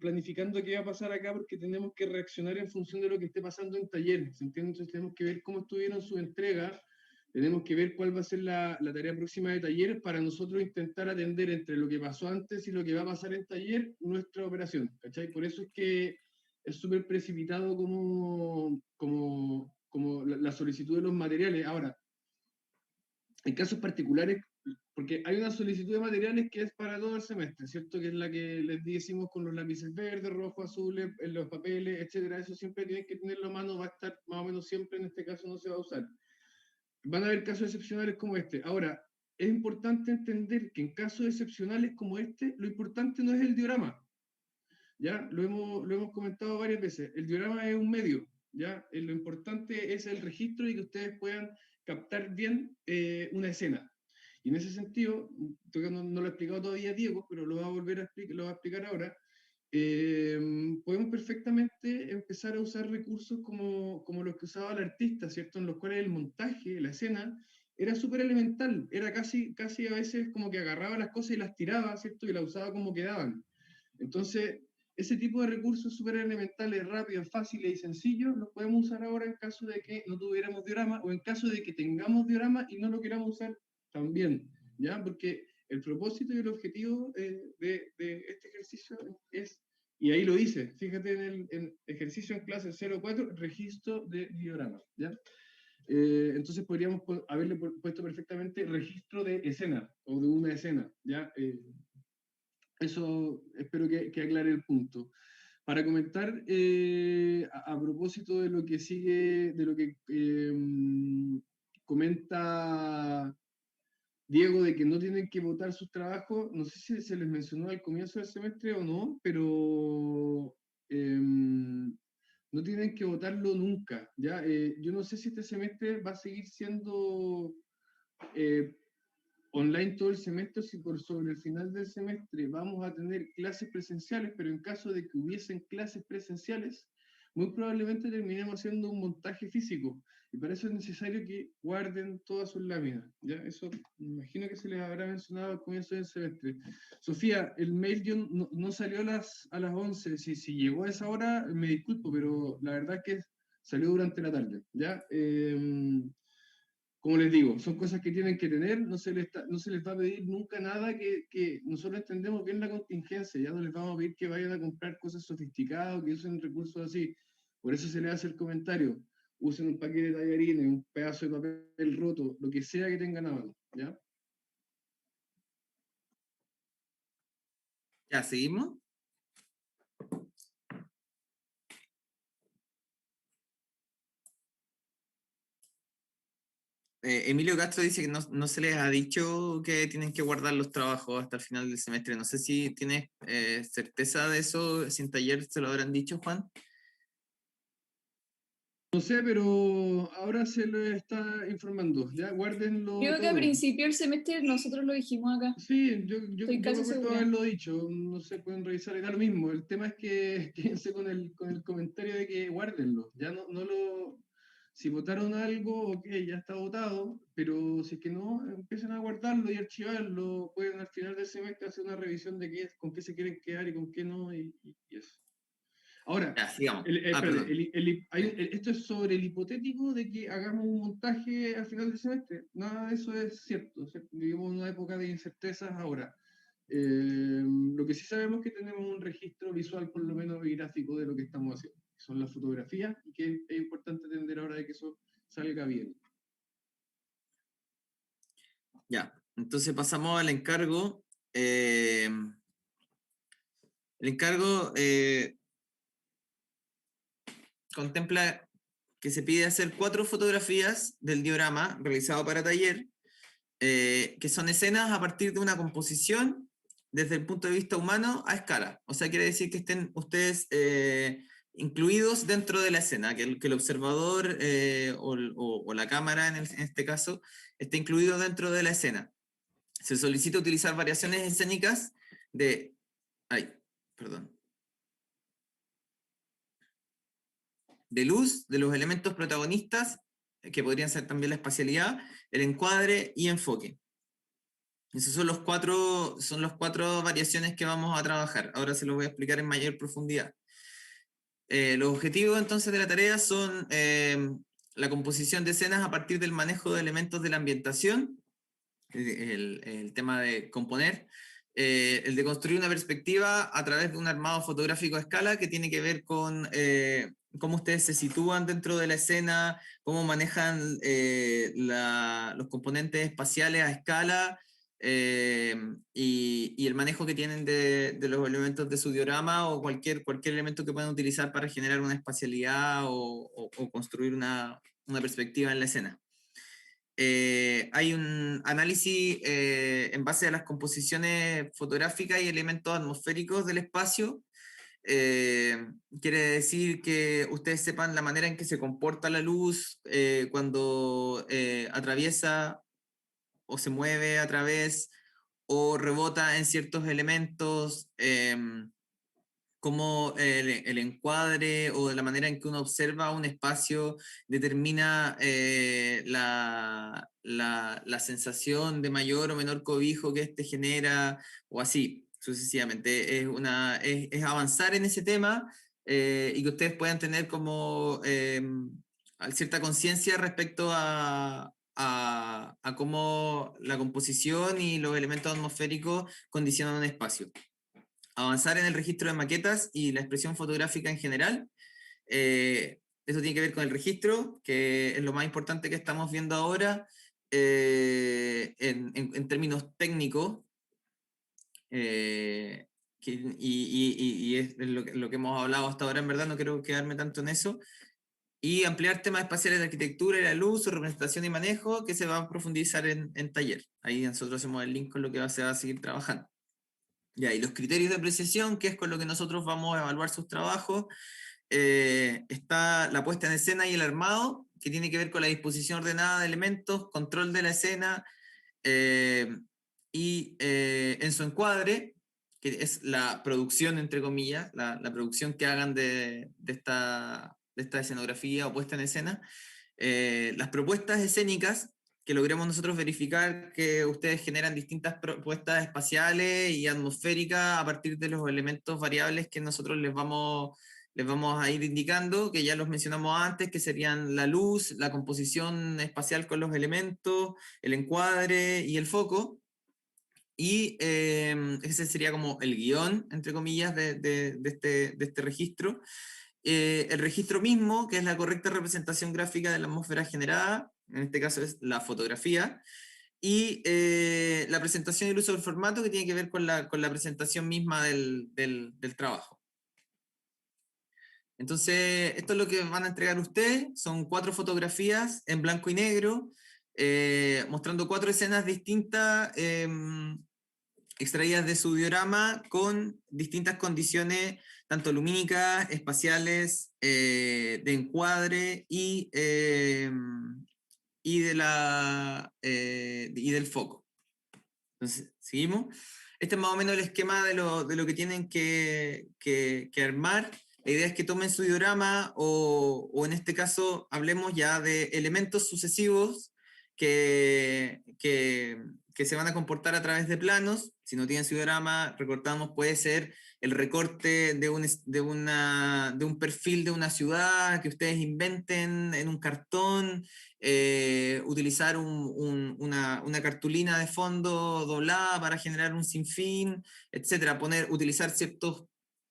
planificando qué va a pasar acá porque tenemos que reaccionar en función de lo que esté pasando en taller. ¿Se entiende? Entonces tenemos que ver cómo estuvieron sus entregas, tenemos que ver cuál va a ser la tarea próxima de taller para nosotros intentar atender entre lo que pasó antes y lo que va a pasar en taller nuestra operación. ¿Cachai? Por eso es que es súper precipitado como la solicitud de los materiales. Ahora, en casos particulares, porque hay una solicitud de materiales que es para todo el semestre, ¿cierto? Que es la que les decimos con los lápices verdes, rojos, azules, en los papeles, etcétera. Eso siempre tienen que tenerlo a mano, va a estar más o menos siempre, en este caso no se va a usar. Van a haber casos excepcionales como este. Ahora, es importante entender que en casos excepcionales como este, lo importante no es el diorama, ¿ya? Lo hemos comentado varias veces. El diorama es un medio, ¿ya? Lo importante es el registro y que ustedes puedan captar bien una escena. Y en ese sentido, no lo he explicado todavía Diego, pero lo va a volver a explicar, lo va a explicar ahora, podemos perfectamente empezar a usar recursos como los que usaba el artista, ¿cierto? En los cuales el montaje, la escena, era súper elemental, era casi a veces como que agarraba las cosas y las tiraba, ¿cierto? Y las usaba como quedaban. Entonces, ese tipo de recursos súper elementales, rápidos, fáciles y sencillos, los podemos usar ahora en caso de que no tuviéramos diorama o en caso de que tengamos diorama y no lo queramos usar también, ¿ya? Porque el propósito y el objetivo de este ejercicio es, y ahí lo dice, fíjate en el ejercicio en clase 04, registro de diorama, ¿ya? Entonces podríamos haberle puesto perfectamente registro de escena o de una escena, ¿ya? Eso espero que aclare el punto. Para comentar, a propósito de lo que sigue, de lo que comenta Diego, de que no tienen que votar sus trabajos, no sé si se les mencionó al comienzo del semestre o no, pero no tienen que votarlo nunca, ¿ya? Yo no sé si este semestre va a seguir siendo online todo el semestre, si por sobre el final del semestre vamos a tener clases presenciales, pero en caso de que hubiesen clases presenciales, muy probablemente terminemos haciendo un montaje físico, y para eso es necesario que guarden todas sus láminas, ¿ya? Eso me imagino que se les habrá mencionado al comienzo del semestre. Sofía, el mail yo no salió a las 11, si llegó a esa hora, me disculpo, pero la verdad es que salió durante la tarde, ¿ya? Como les digo, son cosas que tienen que tener, no se les va a pedir nunca nada que nosotros entendemos bien la contingencia, ya no les vamos a pedir que vayan a comprar cosas sofisticadas o que usen recursos así. Por eso se les hace el comentario, usen un paquete de tallarines, un pedazo de papel roto, lo que sea que tengan a mano, ¿ya? Ya, ¿seguimos? Emilio Castro dice que no se les ha dicho que tienen que guardar los trabajos hasta el final del semestre. No sé si tienes certeza de eso, si en taller se lo habrán dicho, Juan. No sé, pero ahora se lo está informando, ya guárdenlo Creo que a todo. principio del semestre nosotros lo dijimos acá. Sí, Estoy me casi acuerdo segura. haberlo dicho, no se pueden revisar, da lo mismo. El tema es que quédense con el comentario de que guárdenlo. Ya no lo. Si votaron algo, ok, ya está votado, pero si es que no, empiecen a guardarlo y archivarlo. Pueden al final del semestre hacer una revisión de con qué se quieren quedar y con qué no, y eso. Ahora, Ya, sigamos. espérate, Perdón. esto es sobre el hipotético de que hagamos un montaje al final del semestre. Nada de eso es cierto, ¿cierto? Vivimos una época de incertezas ahora. Lo que sí sabemos es que tenemos un registro visual, por lo menos y gráfico, de lo que estamos haciendo. Que son las fotografías, y que es importante entender ahora de que eso salga bien. Ya, entonces pasamos al encargo. El encargo contempla que se pide hacer 4 fotografías del diorama realizado para taller, que son escenas a partir de una composición desde el punto de vista humano a escala. O sea, quiere decir que estén ustedes incluidos dentro de la escena, que el observador o la cámara en este caso esté incluido dentro de la escena. Se solicita utilizar variaciones escénicas de... Ay, perdón. De luz, de los elementos protagonistas, que podrían ser también la espacialidad, el encuadre y enfoque. Esas son las cuatro variaciones que vamos a trabajar. Ahora se los voy a explicar en mayor profundidad. Los objetivos entonces de la tarea son la composición de escenas a partir del manejo de elementos de la ambientación, el tema de componer, el de construir una perspectiva a través de un armado fotográfico a escala que tiene que ver con cómo ustedes se sitúan dentro de la escena, cómo manejan los componentes espaciales a escala, y el manejo que tienen de los elementos de su diorama o cualquier elemento que puedan utilizar para generar una espacialidad o construir una perspectiva en la escena. Hay un análisis en base a las composiciones fotográficas y elementos atmosféricos del espacio. Quiere decir que ustedes sepan la manera en que se comporta la luz cuando atraviesa o se mueve a través o rebota en ciertos elementos, cómo el encuadre o la manera en que uno observa un espacio determina la sensación de mayor o menor cobijo que este genera, o así sucesivamente. Es avanzar en ese tema y que ustedes puedan tener como cierta conciencia respecto a cómo la composición y los elementos atmosféricos condicionan un espacio. Avanzar en el registro de maquetas y la expresión fotográfica en general. Eso tiene que ver con el registro, que es lo más importante que estamos viendo ahora en términos técnicos. Y es lo que hemos hablado hasta ahora, en verdad, no quiero quedarme tanto en eso. Y ampliar temas espaciales de arquitectura y la luz, su representación y manejo, que se va a profundizar en taller. Ahí nosotros hacemos el link con lo que se va a seguir trabajando. Ya, y los criterios de apreciación, que es con lo que nosotros vamos a evaluar sus trabajos, está la puesta en escena y el armado, que tiene que ver con la disposición ordenada de elementos, control de la escena, y en su encuadre, que es la producción, entre comillas, la producción que hagan de esta escenografía o puesta en escena, las propuestas escénicas, que logremos nosotros verificar que ustedes generan distintas propuestas espaciales y atmosféricas a partir de los elementos variables que nosotros les vamos a ir indicando, que ya los mencionamos antes, que serían la luz, la composición espacial con los elementos, el encuadre y el foco. Y ese sería como el guión, entre comillas, de este registro. El registro mismo, que es la correcta representación gráfica de la atmósfera generada, en este caso es la fotografía, y la presentación y el uso del formato, que tiene que ver con la presentación misma del trabajo. Entonces, esto es lo que van a entregar ustedes, son 4 fotografías en blanco y negro, mostrando 4 escenas distintas, extraídas de su diorama con distintas condiciones, tanto lumínicas, espaciales, de encuadre y del foco. Entonces, seguimos. Este es más o menos el esquema de lo que tienen que armar. La idea es que tomen su diorama o en este caso hablemos ya de elementos sucesivos que se van a comportar a través de planos. Si no tienen su diorama, recortamos, puede ser el recorte de un perfil de una ciudad que ustedes inventen en un cartón, utilizar una cartulina de fondo doblada para generar un sinfín, etcétera, utilizar ciertos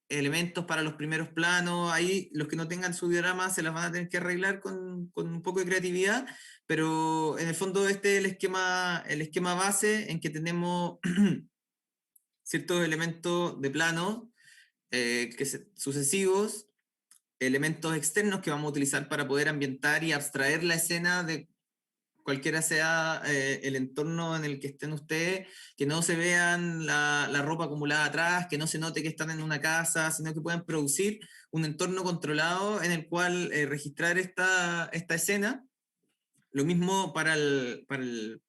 elementos para los primeros planos. Ahí los que no tengan su diorama se las van a tener que arreglar con un poco de creatividad, pero en el fondo este es el esquema base en que tenemos ciertos elementos de plano sucesivos, elementos externos que vamos a utilizar para poder ambientar y abstraer la escena de cualquiera sea el entorno en el que estén ustedes, que no se vean la ropa acumulada atrás, que no se note que están en una casa, sino que puedan producir un entorno controlado en el cual registrar esta escena. Lo mismo para el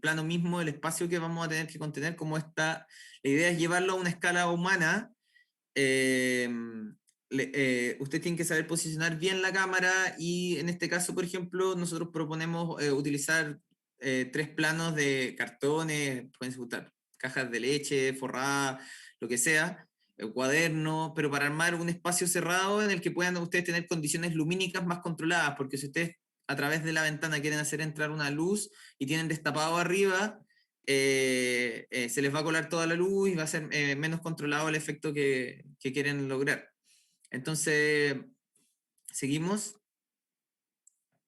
plano mismo, el espacio que vamos a tener que contener, como la idea es llevarlo a una escala humana. Usted tiene que saber posicionar bien la cámara y en este caso, por ejemplo, nosotros proponemos utilizar 3 planos de cartones, pueden usar cajas de leche, forrada, lo que sea, cuaderno, pero para armar un espacio cerrado en el que puedan ustedes tener condiciones lumínicas más controladas, porque si ustedes a través de la ventana quieren hacer entrar una luz y tienen destapado arriba, se les va a colar toda la luz y va a ser menos controlado el efecto que quieren lograr. Entonces, seguimos.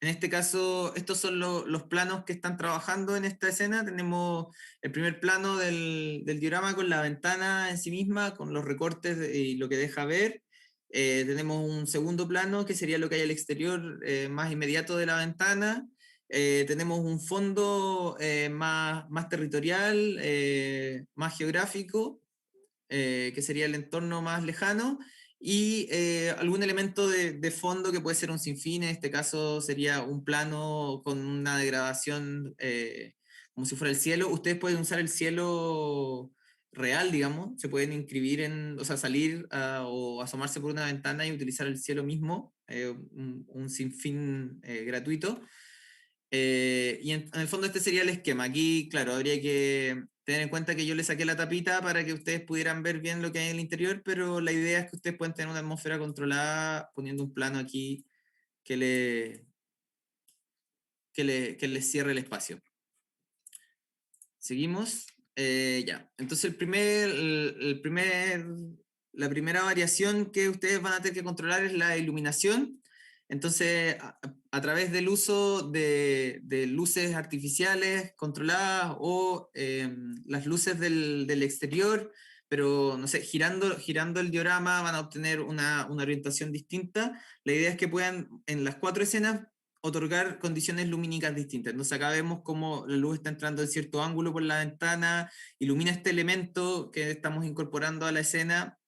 En este caso, estos son los planos que están trabajando en esta escena. Tenemos el primer plano del diorama con la ventana en sí misma, con los recortes y lo que deja ver. Tenemos un segundo plano que sería lo que hay al exterior más inmediato de la ventana. Tenemos un fondo más territorial, más geográfico, que sería el entorno más lejano, y algún elemento de fondo que puede ser un sinfín. En este caso sería un plano con una degradación como si fuera el cielo. Ustedes pueden usar el cielo real, digamos, se pueden inscribir o sea, salir o asomarse por una ventana y utilizar el cielo mismo, un sinfín gratuito. Y en el fondo este sería el esquema. Aquí, claro, habría que tener en cuenta que yo le saqué la tapita para que ustedes pudieran ver bien lo que hay en el interior, pero la idea es que ustedes puedan tener una atmósfera controlada poniendo un plano aquí que les cierre el espacio. Seguimos. Ya. Entonces la primera variación que ustedes van a tener que controlar es la iluminación. Entonces, a través del uso de luces artificiales controladas o las luces del exterior, pero no sé, girando el diorama van a obtener una orientación distinta. La idea es que puedan, en las 4 escenas, otorgar condiciones lumínicas distintas. Entonces acá vemos cómo la luz está entrando en cierto ángulo por la ventana, ilumina este elemento que estamos incorporando a la escena,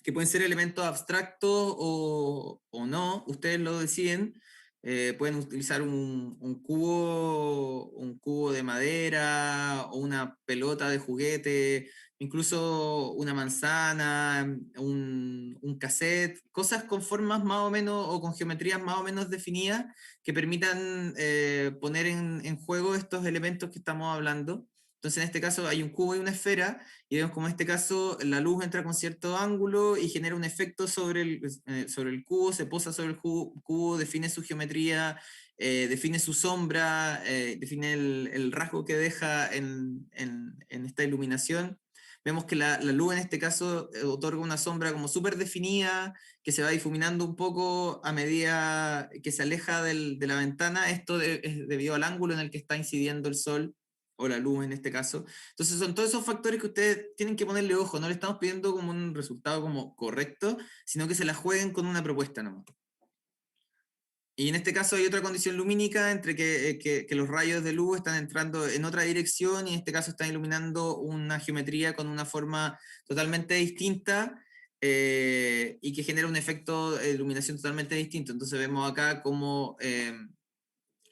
que pueden ser elementos abstractos o no, ustedes lo deciden. Pueden utilizar un cubo de madera o una pelota de juguete, incluso una manzana, un cassette, cosas con formas más o menos o con geometrías más o menos definidas que permitan poner en juego estos elementos que estamos hablando. Entonces en este caso hay un cubo y una esfera, y vemos como en este caso la luz entra con cierto ángulo y genera un efecto sobre el cubo, se posa sobre el cubo, define su geometría, define su sombra, define el rasgo que deja en esta iluminación. Vemos que la luz en este caso otorga una sombra como súper definida, que se va difuminando un poco a medida que se aleja de la ventana. Esto es debido al ángulo en el que está incidiendo el sol, o la luz en este caso. Entonces son todos esos factores que ustedes tienen que ponerle ojo, no le estamos pidiendo como un resultado como correcto, sino que se la jueguen con una propuesta nomás. Y en este caso hay otra condición lumínica entre que los rayos de luz están entrando en otra dirección y en este caso están iluminando una geometría con una forma totalmente distinta y que genera un efecto de iluminación totalmente distinto. Entonces vemos acá como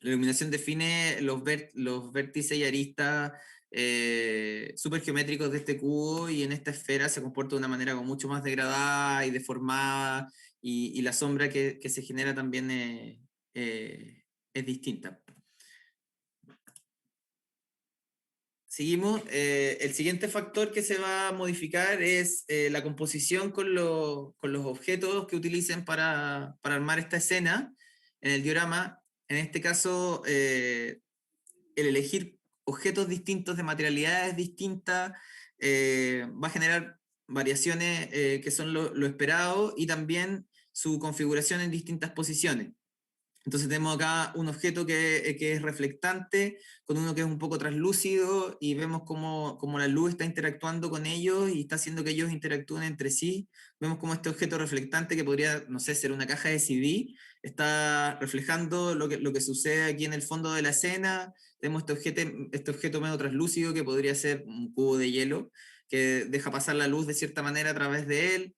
la iluminación define los vértices y aristas súper geométricos de este cubo, y en esta esfera se comporta de una manera como mucho más degradada y deformada, y la sombra que se genera también es distinta. Seguimos. El siguiente factor que se va a modificar es la composición con los objetos que utilicen para armar esta escena en el diorama. En este caso, el elegir objetos distintos de materialidades distintas va a generar variaciones que son lo esperado, y también su configuración en distintas posiciones. Entonces tenemos acá un objeto que es reflectante, con uno que es un poco translúcido, y vemos cómo la luz está interactuando con ellos y está haciendo que ellos interactúen entre sí. Vemos cómo este objeto reflectante, que podría, no sé, ser una caja de CD, está reflejando lo que sucede aquí en el fondo de la escena. Tenemos este objeto medio translúcido, que podría ser un cubo de hielo, que deja pasar la luz de cierta manera a través de él,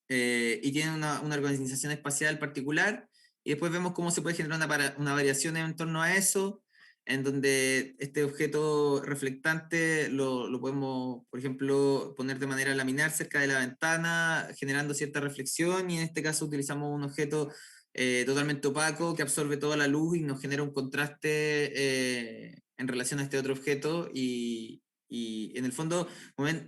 y tiene una organización espacial particular. Y después vemos cómo se puede generar una variación en torno a eso, en donde este objeto reflectante lo podemos, por ejemplo, poner de manera laminar cerca de la ventana, generando cierta reflexión, y en este caso utilizamos un objeto totalmente opaco que absorbe toda la luz y nos genera un contraste en relación a este otro objeto, y en el fondo,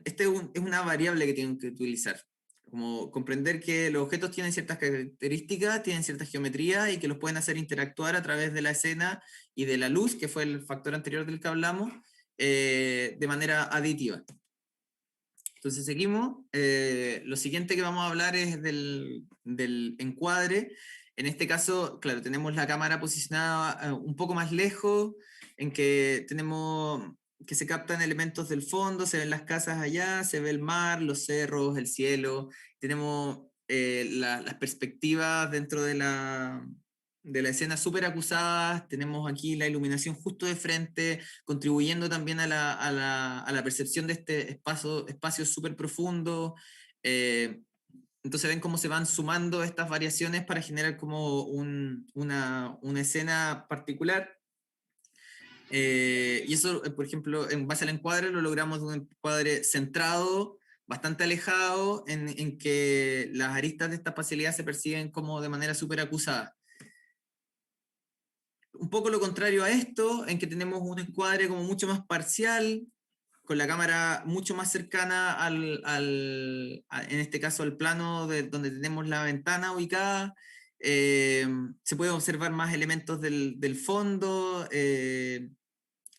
este es una variable que tienen que utilizar. Como comprender que los objetos tienen ciertas características, tienen ciertas geometrías, y que los pueden hacer interactuar a través de la escena y de la luz, que fue el factor anterior del que hablamos, de manera aditiva. Entonces seguimos. Lo siguiente que vamos a hablar es del encuadre. En este caso, claro, tenemos la cámara posicionada un poco más lejos, en que tenemos que se captan elementos del fondo, se ven las casas allá, se ve el mar, los cerros, el cielo. Tenemos las perspectivas dentro de la escena súper acusadas. Tenemos aquí la iluminación justo de frente, contribuyendo también a la percepción de este espacio súper profundo. Entonces ven cómo se van sumando estas variaciones para generar como una escena particular. Y eso, por ejemplo, en base al encuadre, lo logramos de un encuadre centrado, bastante alejado, en que las aristas de esta facilidad se perciben como de manera súper acusada. Un poco lo contrario a esto, en que tenemos un encuadre como mucho más parcial, con la cámara mucho más cercana en este caso al plano donde tenemos la ventana ubicada. Se puede observar más elementos del fondo,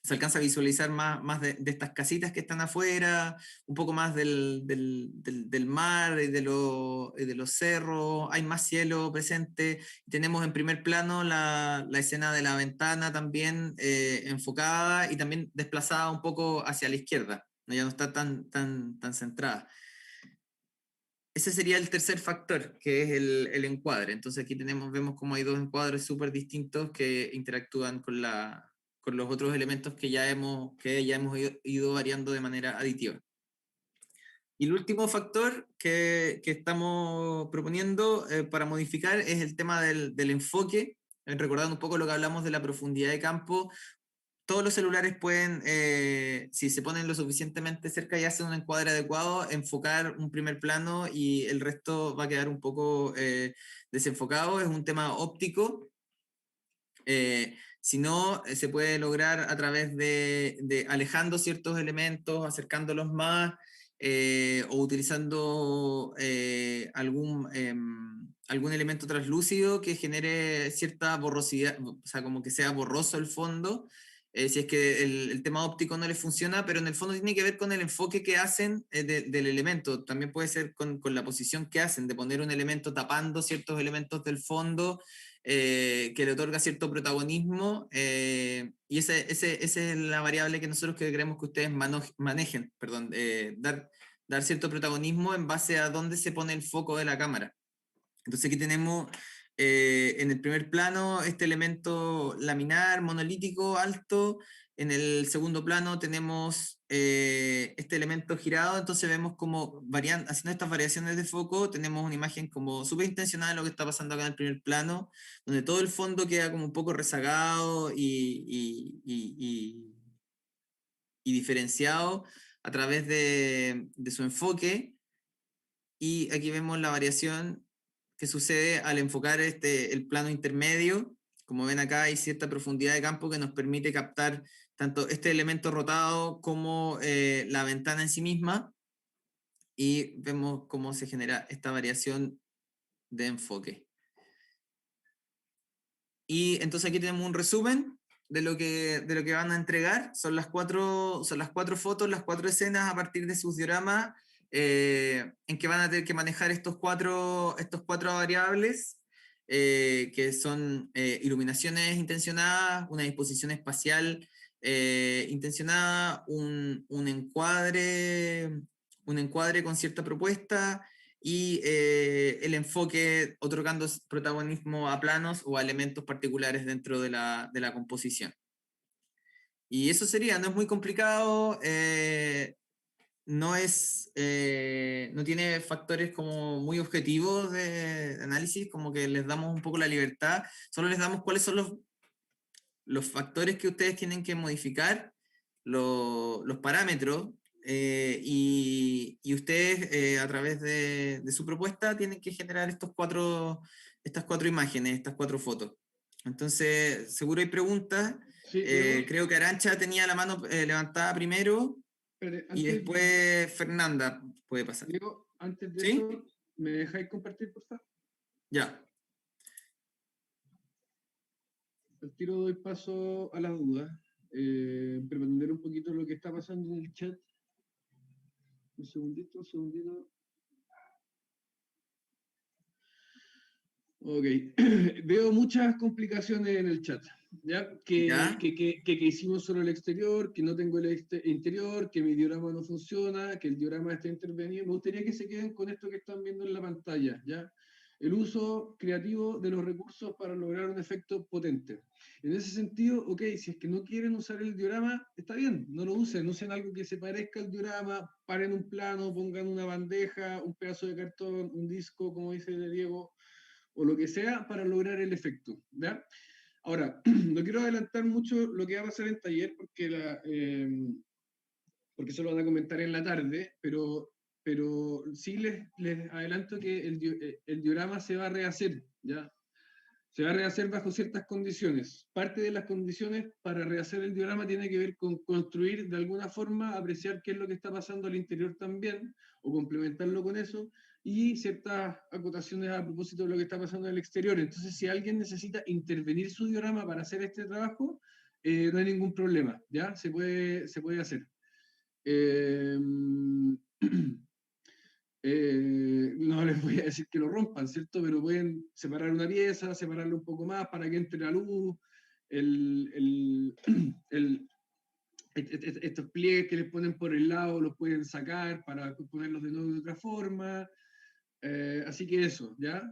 se alcanza a visualizar más de estas casitas que están afuera, un poco más del mar y de los cerros, hay más cielo presente. Tenemos en primer plano la escena de la ventana también enfocada y también desplazada un poco hacia la izquierda, ¿no? Ya no está tan centrada. Ese sería el tercer factor, que es el encuadre. Entonces aquí vemos como hay dos encuadres súper distintos que interactúan con los otros elementos que ya hemos ido variando de manera aditiva. Y el último factor que estamos proponiendo para modificar es el tema del enfoque. Recordando un poco lo que hablamos de la profundidad de campo, todos los celulares pueden, si se ponen lo suficientemente cerca y hacen un encuadre adecuado, enfocar un primer plano y el resto va a quedar un poco desenfocado. Es un tema óptico. Si no, se puede lograr a través de alejando ciertos elementos, acercándolos más, o utilizando algún elemento translúcido que genere cierta borrosidad, o sea, como que sea borroso el fondo, si es que el tema óptico no les funciona, pero en el fondo tiene que ver con el enfoque que hacen del elemento. También puede ser con la posición que hacen, de poner un elemento tapando ciertos elementos del fondo, que le otorga cierto protagonismo, y esa es la variable que nosotros queremos que ustedes manejen, perdón, dar cierto protagonismo en base a dónde se pone el foco de la cámara. Entonces aquí tenemos en el primer plano este elemento laminar, monolítico, alto. En el segundo plano tenemos este elemento girado, entonces vemos como haciendo estas variaciones de foco, tenemos una imagen como súper intencional de lo que está pasando acá en el primer plano, donde todo el fondo queda como un poco rezagado y diferenciado a través de su enfoque. Y aquí vemos la variación que sucede al enfocar el plano intermedio. Como ven acá hay cierta profundidad de campo que nos permite captar tanto este elemento rotado como la ventana en sí misma, y vemos cómo se genera esta variación de enfoque. Y entonces aquí tenemos un resumen de lo que van a entregar. Son las cuatro fotos, las 4 escenas a partir de sus dioramas, en que van a tener que manejar estos cuatro variables, que son iluminaciones intencionadas, una disposición espacial intencionada, un encuadre con cierta propuesta, y el enfoque otorgando protagonismo a planos o a elementos particulares dentro de la composición. Y eso sería, no es muy complicado, no tiene factores como muy objetivos de análisis, como que les damos un poco la libertad, solo les damos cuáles son los factores que ustedes tienen que modificar, los parámetros, y ustedes a través de su propuesta tienen que generar estas cuatro imágenes, estas 4 fotos. Entonces, seguro hay preguntas. Sí, creo que Arantxa tenía la mano levantada primero, y después Fernanda puede pasar. Diego, antes de ¿Sí? eso, ¿me dejáis compartir, por favor? Ya. Al tiro doy paso a las dudas, para entender un poquito lo que está pasando en el chat. Un segundito. Ok, veo muchas complicaciones en el chat, ¿ya? Que hicimos solo el exterior, que no tengo el interior, que mi diorama no funciona, que el diorama está intervenido. Me gustaría que se queden con esto que están viendo en la pantalla, ¿ya? El uso creativo de los recursos para lograr un efecto potente. En ese sentido, ok, si es que no quieren usar el diorama, está bien, no lo usen algo que se parezca al diorama, paren un plano, pongan una bandeja, un pedazo de cartón, un disco, como dice Diego, o lo que sea para lograr el efecto, ¿ya? Ahora, no quiero adelantar mucho lo que va a pasar en taller porque eso lo van a comentar en la tarde, pero sí les adelanto que el diorama se va a rehacer, ¿ya? Se va a rehacer bajo ciertas condiciones. Parte de las condiciones para rehacer el diorama tiene que ver con construir de alguna forma, apreciar qué es lo que está pasando al interior también, o complementarlo con eso, y ciertas acotaciones a propósito de lo que está pasando en el exterior. Entonces, si alguien necesita intervenir su diorama para hacer este trabajo, no hay ningún problema, ¿ya? Se puede hacer. Eh, no les voy a decir que lo rompan, ¿cierto? Pero pueden separar una pieza, separarla un poco más para que entre la luz, el, el- el- estos pliegues que les ponen por el lado los pueden sacar para ponerlos de nuevo de otra forma. Así que eso, ¿ya?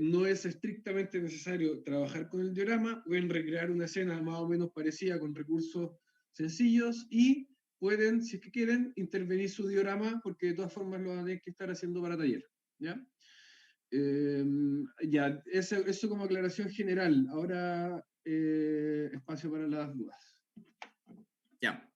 No es estrictamente necesario trabajar con el diorama, pueden recrear una escena más o menos parecida con recursos sencillos y pueden, si es que quieren, intervenir su diorama porque de todas formas lo van a tener que estar haciendo para taller, ¿ya? Ya, eso como aclaración general. Ahora, espacio para las dudas. Ya.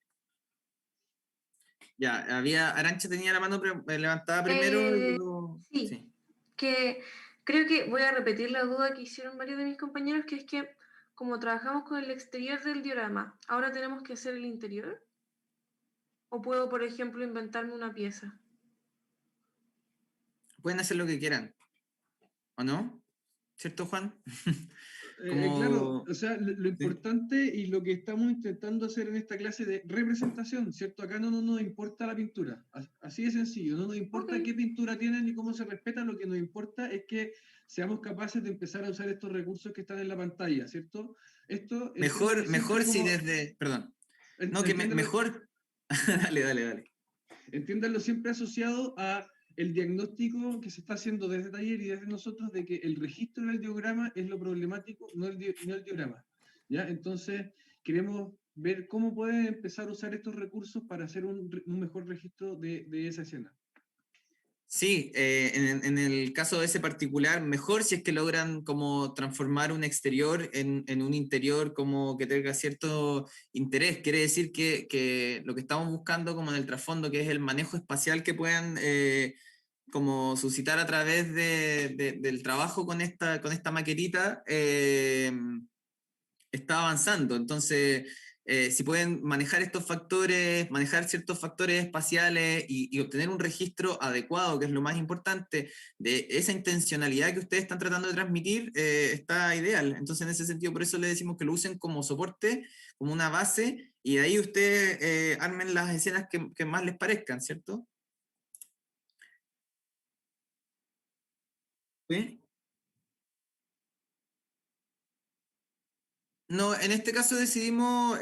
Ya, Arantxa tenía la mano levantada primero. Y luego... Sí, Sí. que creo que voy a repetir la duda que hicieron varios de mis compañeros, que es que como trabajamos con el exterior del diorama, ¿ahora tenemos que hacer el interior? ¿O puedo, por ejemplo, inventarme una pieza? Pueden hacer lo que quieran, ¿o no? ¿Cierto, Juan? Claro, Como... o sea, lo Sí. importante y lo que estamos intentando hacer en esta clase de representación, ¿cierto? Acá no nos importa la pintura, así de sencillo, no nos importa Ok. qué pintura tienen ni cómo se respeta, lo que nos importa es que seamos capaces de empezar a usar estos recursos que están en la pantalla, ¿cierto? Esto Mejor si desde... Perdón. No, que mejor... Dale. Entiéndanlo siempre asociado a el diagnóstico que se está haciendo desde taller y desde nosotros de que el registro del diagrama es lo problemático, no el diagrama. ¿Ya? Entonces, queremos ver cómo pueden empezar a usar estos recursos para hacer un mejor registro de esa escena. Sí, en el caso de ese particular, mejor si es que logran como transformar un exterior en un interior como que tenga cierto interés. Quiere decir que lo que estamos buscando como en el trasfondo, que es el manejo espacial que puedan como suscitar a través del trabajo con esta maquetita, está avanzando. Entonces, si pueden manejar estos factores, manejar ciertos factores espaciales y obtener un registro adecuado, que es lo más importante, de esa intencionalidad que ustedes están tratando de transmitir, está ideal. Entonces, en ese sentido, por eso le decimos que lo usen como soporte, como una base, y de ahí ustedes armen las escenas que más les parezcan, ¿cierto? ¿Sí? No, en este caso decidimos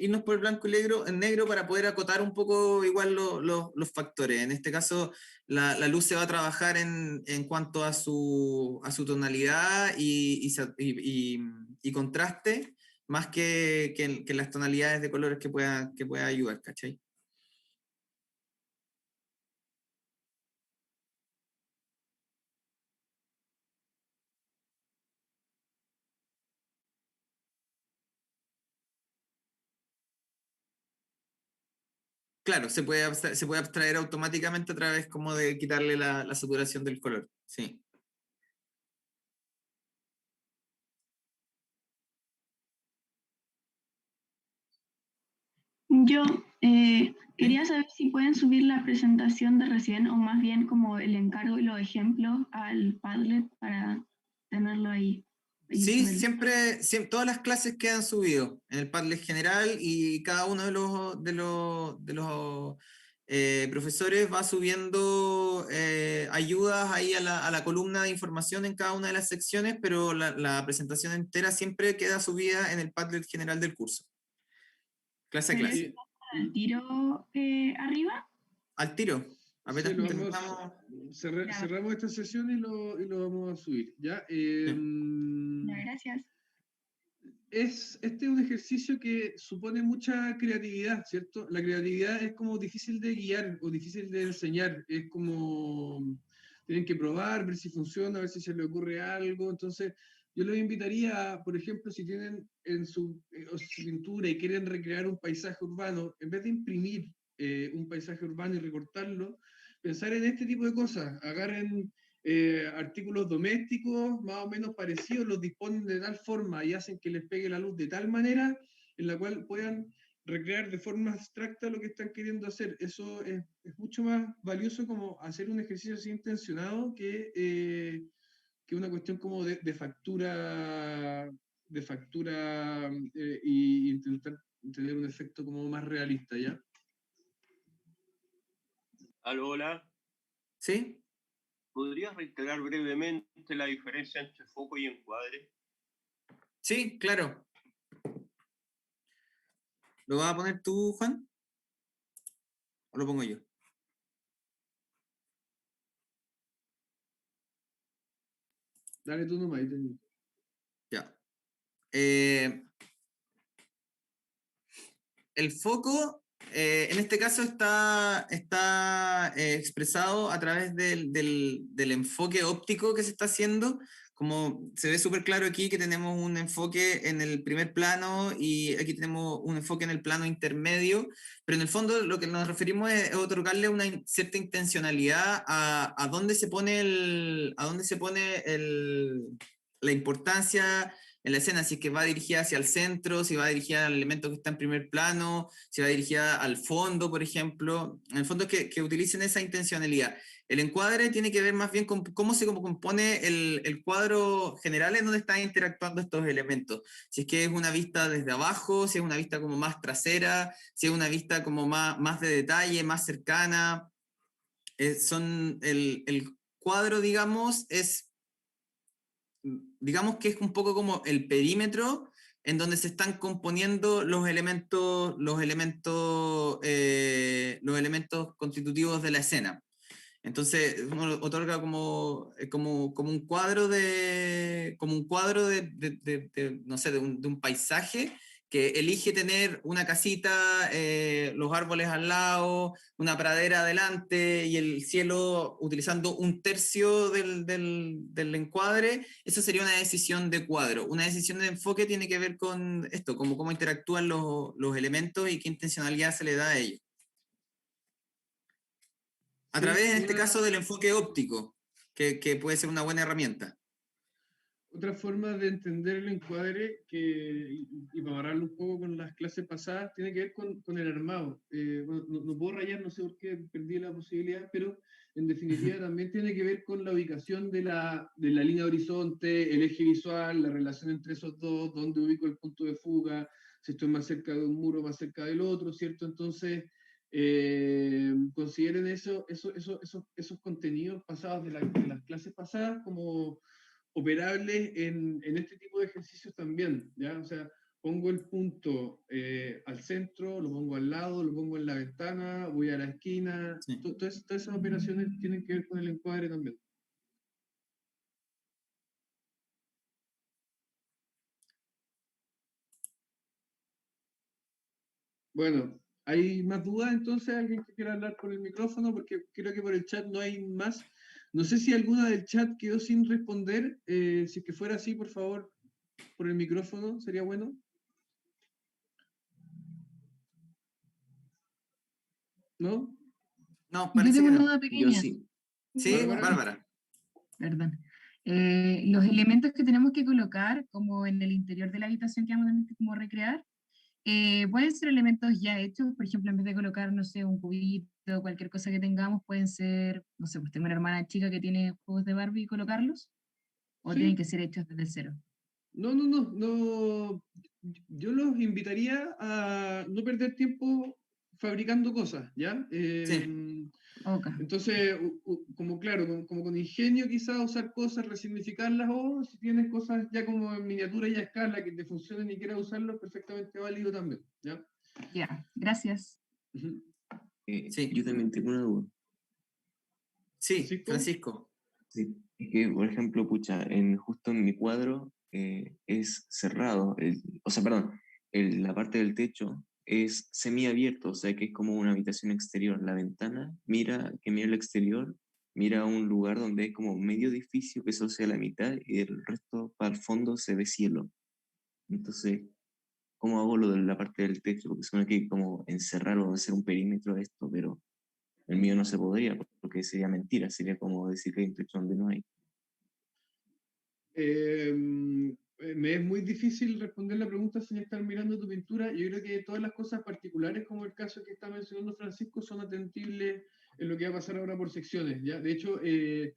irnos por el blanco y negro para poder acotar un poco igual los factores. En este caso, la luz se va a trabajar en cuanto a su tonalidad y contraste, más que las tonalidades de colores que pueda ayudar, ¿cachai? Claro, se puede abstraer automáticamente a través como de quitarle la saturación del color, sí. Yo quería saber si pueden subir la presentación de recién o más bien como el encargo y los ejemplos al Padlet para tenerlo ahí. Sí, todas las clases quedan subidas en el Padlet general y cada uno de los profesores va subiendo ayudas ahí a la columna de información en cada una de las secciones, pero la presentación entera siempre queda subida en el Padlet general del curso. Clase a ¿Pero clase. eso está al tiro arriba? Al tiro. Apenas Sí, terminamos. cerramos esta sesión y lo vamos a subir. ¿Ya? Gracias. Este es un ejercicio que supone mucha creatividad, ¿cierto? La creatividad es como difícil de guiar o difícil de enseñar. Es como tienen que probar, ver si funciona, ver si se le ocurre algo. Entonces, yo los invitaría, por ejemplo, si tienen en su pintura y quieren recrear un paisaje urbano, en vez de imprimir un paisaje urbano y recortarlo, pensar en este tipo de cosas. Agarren artículos domésticos más o menos parecidos, los disponen de tal forma y hacen que les pegue la luz de tal manera en la cual puedan recrear de forma abstracta lo que están queriendo hacer. Eso es mucho más valioso como hacer un ejercicio así intencionado que una cuestión como de factura y intentar tener un efecto como más realista, ¿ya? Aló, hola. ¿Sí? ¿Podrías reiterar brevemente la diferencia entre foco y encuadre? Sí, claro. ¿Lo vas a poner tú, Juan? ¿O lo pongo yo? Dale tú nomás. Ya. El foco, en este caso, está expresado a través del enfoque óptico que se está haciendo. Como se ve súper claro aquí que tenemos un enfoque en el primer plano y aquí tenemos un enfoque en el plano intermedio, pero en el fondo lo que nos referimos es otorgarle una cierta intencionalidad a dónde se pone la importancia en la escena, si es que va dirigida hacia el centro, si va dirigida al elemento que está en primer plano, si va dirigida al fondo, por ejemplo. En el fondo es que utilicen esa intencionalidad. El encuadre tiene que ver más bien con cómo se compone el cuadro general en donde están interactuando estos elementos. Si es que es una vista desde abajo, si es una vista como más trasera, si es una vista como más de detalle, más cercana. El cuadro, digamos que es un poco como el perímetro en donde se están componiendo los elementos constitutivos de la escena. Entonces uno otorga como un cuadro no sé, de un paisaje que elige tener una casita, los árboles al lado, una pradera adelante y el cielo utilizando un tercio del encuadre. Esa sería una decisión de cuadro. Una decisión de enfoque tiene que ver con esto, como cómo interactúan los elementos y qué intencionalidad se le da a ellos. A través, en este caso, del enfoque óptico, que puede ser una buena herramienta. Otra forma de entender el encuadre, y para agarrarlo un poco con las clases pasadas, tiene que ver con el armado. Bueno, no puedo rayar, no sé por qué perdí la posibilidad, pero en definitiva también tiene que ver con la ubicación de la línea de horizonte, el eje visual, la relación entre esos dos, dónde ubico el punto de fuga, si estoy más cerca de un muro, más cerca del otro, ¿cierto? Entonces, consideren esos contenidos pasados de las clases pasadas como operables en este tipo de ejercicios también, ¿ya? O sea, pongo el punto al centro, lo pongo al lado, lo pongo en la ventana, voy a la esquina, sí. Todas esas operaciones tienen que ver con el encuadre también. Bueno, ¿hay más dudas entonces? ¿Alguien que quiera hablar por el micrófono? Porque creo que por el chat no hay más. No sé si alguna del chat quedó sin responder. Si es que fuera así, por favor, por el micrófono, sería bueno. ¿No? No, Yo parece tengo que una no. duda pequeña. sí. Sí, Bárbara. Perdón. Los elementos que tenemos que colocar como en el interior de la habitación que vamos a tener que como recrear, pueden ser elementos ya hechos, por ejemplo, en vez de colocar, no sé, un cubito, cualquier cosa que tengamos, pueden ser, no sé, pues tengo una hermana chica que tiene juegos de Barbie y colocarlos, o tienen que Sí. ser hechos desde cero. No. Yo los invitaría a no perder tiempo fabricando cosas, ¿ya? Sí. Okay. Entonces, como claro, como con ingenio quizás usar cosas, resignificarlas, o si tienes cosas ya como en miniatura y a escala que te funcionen y quieras usarlos, perfectamente válido también, ¿ya? Ya, gracias. Ujú. Sí. Yo también tengo una duda. Sí, Francisco. Sí, es que, por ejemplo, pucha, justo en mi cuadro es cerrado, o sea, perdón, la parte del techo es semiabierto, o sea que es como una habitación exterior. La ventana que mira al exterior mira a un lugar donde hay como medio edificio que solo sea la mitad y el resto para el fondo se ve cielo. Entonces, ¿cómo hago lo de la parte del techo? Porque se supone que hay como encerrar o hacer un perímetro de esto, pero el mío no se podría, porque sería mentira, sería como decir que hay un techo donde no hay. Me es muy difícil responder la pregunta sin estar mirando tu pintura. Yo creo que todas las cosas particulares, como el caso que está mencionando Francisco, son atendibles en lo que va a pasar ahora por secciones, ¿ya? De hecho, es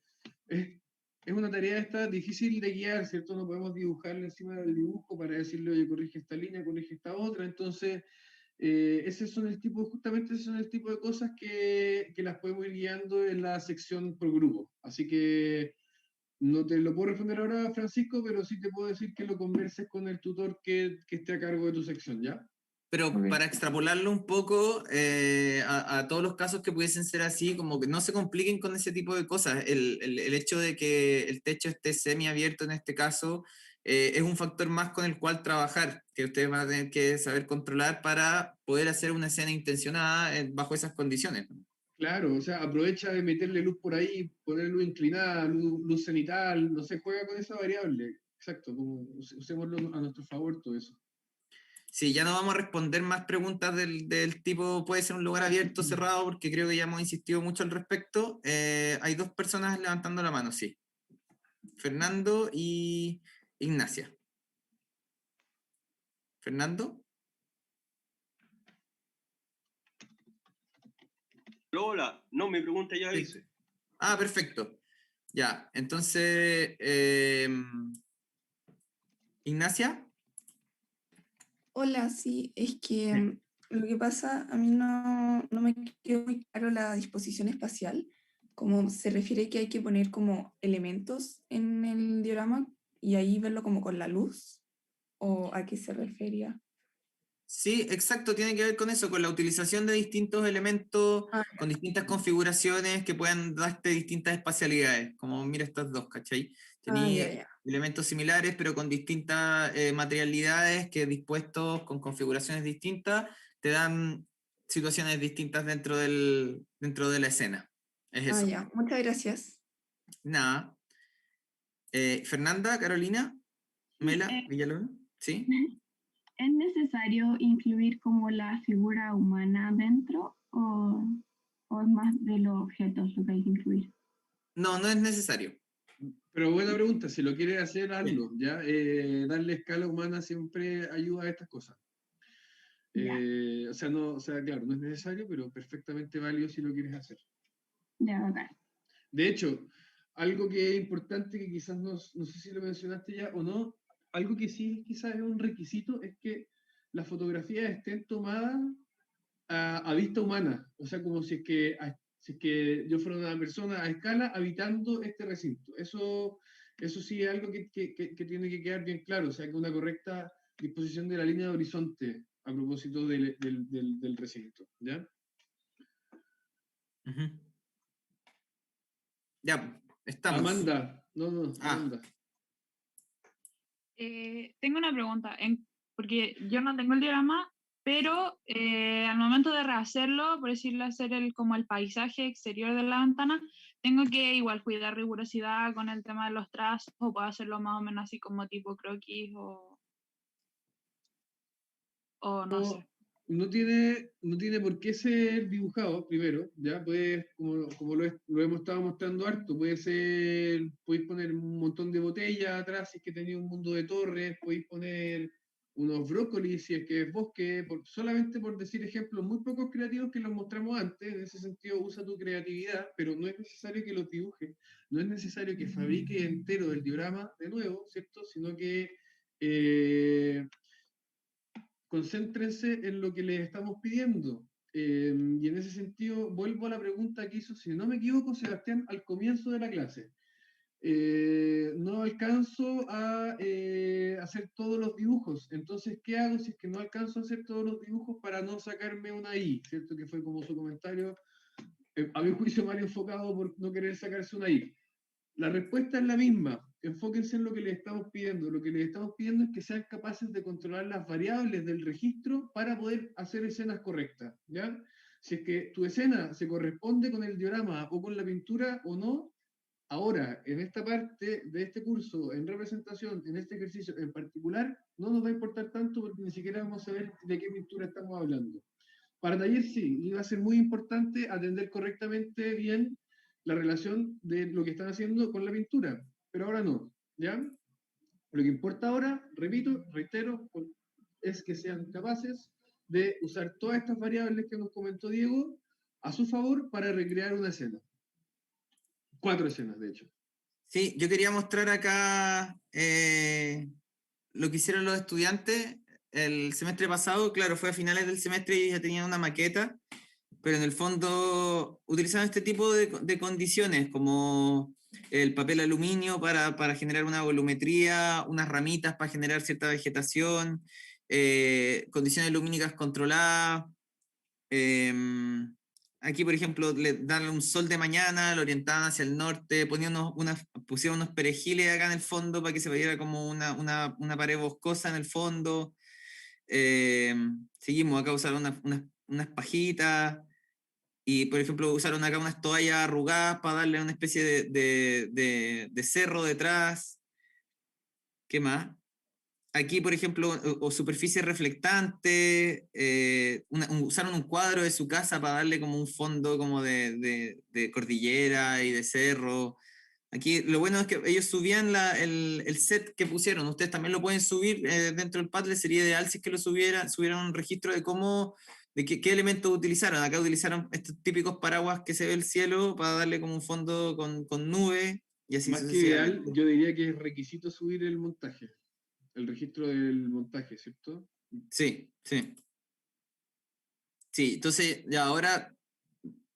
una tarea esta difícil de guiar, ¿cierto? No podemos dibujarle encima del dibujo para decirle, oye, corrige esta línea, corrige esta otra. Entonces, justamente ese son el tipo de cosas que las podemos ir guiando en la sección por grupo. Así que no te lo puedo responder ahora, Francisco, pero sí te puedo decir que lo converses con el tutor que esté a cargo de tu sección, ¿ya? Pero Ok. para extrapolarlo un poco a todos los casos que pudiesen ser así, como que no se compliquen con ese tipo de cosas. El hecho de que el techo esté semiabierto en este caso es un factor más con el cual trabajar, que ustedes van a tener que saber controlar para poder hacer una escena intencionada bajo esas condiciones. Claro, o sea, aprovecha de meterle luz por ahí, poner luz inclinada, luz cenital, no se juega con esa variable. Exacto, como usémoslo a nuestro favor todo eso. Sí, ya no vamos a responder más preguntas del tipo, puede ser un lugar abierto o cerrado, porque creo que ya hemos insistido mucho al respecto. Hay dos personas levantando la mano, sí. Fernando y Ignacia. ¿Fernando? Hola, no, mi pregunta ya la Sí. hice. Ah, perfecto. Ya, entonces, Ignacia. Hola, sí, es que lo que pasa, a mí no me quedó muy claro la disposición espacial, como se refiere que hay que poner como elementos en el diorama y ahí verlo como con la luz, o a qué se refería. Sí, exacto, tiene que ver con eso, con la utilización de distintos elementos, con distintas configuraciones que puedan darte distintas espacialidades, como mira estas dos, ¿cachai? Tenía elementos similares, pero con distintas materialidades que dispuestos con configuraciones distintas, te dan situaciones distintas dentro de la escena. Es eso. Ya, muchas gracias. Nada. Fernanda, Carolina, Mela, Villalón, ¿sí? ¿Es necesario incluir como la figura humana dentro o es más de los objetos lo que hay que incluir? No, no es necesario. Pero buena pregunta, si lo quieres hacer, hazlo, ¿ya? Darle escala humana siempre ayuda a estas cosas. O sea, claro, no es necesario, pero perfectamente válido si lo quieres hacer. Ya, ok. De hecho, algo que es importante, que quizás no sé si lo mencionaste ya o no, algo que sí quizás es un requisito, es que las fotografías estén tomadas a vista humana, o sea, como si es que yo fuera una persona a escala habitando este recinto. Eso sí es algo que tiene que quedar bien claro, o sea, que una correcta disposición de la línea de horizonte a propósito del recinto, ¿ya? Ya, estamos. Amanda, Amanda. Tengo una pregunta, porque yo no tengo el diorama, pero al momento de rehacerlo, por decirlo, hacer como el paisaje exterior de la ventana, tengo que igual cuidar rigurosidad con el tema de los trazos, o puedo hacerlo más o menos así como tipo croquis o no sé. No tiene por qué ser dibujado primero, ¿ya? Puedes, como lo hemos estado mostrando harto, podéis poner un montón de botellas atrás si es que tenéis un mundo de torres, podéis poner unos brócolis si es que es bosque, solamente por decir ejemplos muy pocos creativos que los mostramos antes. En ese sentido usa tu creatividad, pero no es necesario que los dibujes, no es necesario que fabrique entero el diorama de nuevo, ¿cierto? Sino que concéntrense en lo que les estamos pidiendo. Y en ese sentido, vuelvo a la pregunta que hizo, si no me equivoco, Sebastián, al comienzo de la clase. No alcanzo a hacer todos los dibujos. Entonces, ¿qué hago si es que no alcanzo a hacer todos los dibujos para no sacarme una I? ¿Cierto? Que fue como su comentario, a mi juicio mal enfocado por no querer sacarse una I. La respuesta es la misma. Enfóquense en lo que les estamos pidiendo. Lo que les estamos pidiendo es que sean capaces de controlar las variables del registro para poder hacer escenas correctas, ¿ya? si es que tu escena se corresponde con el diorama o con la pintura o no. Ahora, en esta parte de este curso, en representación, en este ejercicio en particular, no nos va a importar tanto porque ni siquiera vamos a saber de qué pintura estamos hablando. Para taller sí, y va a ser muy importante atender correctamente bien la relación de lo que están haciendo con la pintura, pero ahora no, ¿ya? Lo que importa ahora, repito, reitero, es que sean capaces de usar todas estas variables que nos comentó Diego a su favor para recrear una escena. 4 escenas, de hecho. Sí, yo quería mostrar acá lo que hicieron los estudiantes el semestre pasado. Claro, fue a finales del semestre y ya tenían una maqueta, pero en el fondo utilizaban este tipo de condiciones, como el papel aluminio para generar una volumetría, unas ramitas para generar cierta vegetación, condiciones lumínicas controladas. Aquí, por ejemplo, le dan un sol de mañana, lo orientaban hacia el norte, pusieron unos perejiles acá en el fondo para que se viera como una pared boscosa en el fondo. Seguimos, acá usaron unas pajitas, y por ejemplo usaron acá unas toallas arrugadas para darle una especie de cerro detrás. ¿Qué más? Aquí, por ejemplo, o superficies reflectantes, usaron un cuadro de su casa para darle como un fondo como de cordillera y de cerro. Aquí lo bueno es que ellos subían el set que pusieron. Ustedes también lo pueden subir dentro del Padlet. Sería ideal si es que lo subieran un registro de qué elementos utilizaron. Acá utilizaron estos típicos paraguas que se ve el cielo para darle como un fondo con nubes y así Más que sucesivamente. ideal, yo diría que es requisito subir el montaje, el registro del montaje, ¿cierto? Sí, sí. Sí, entonces ya ahora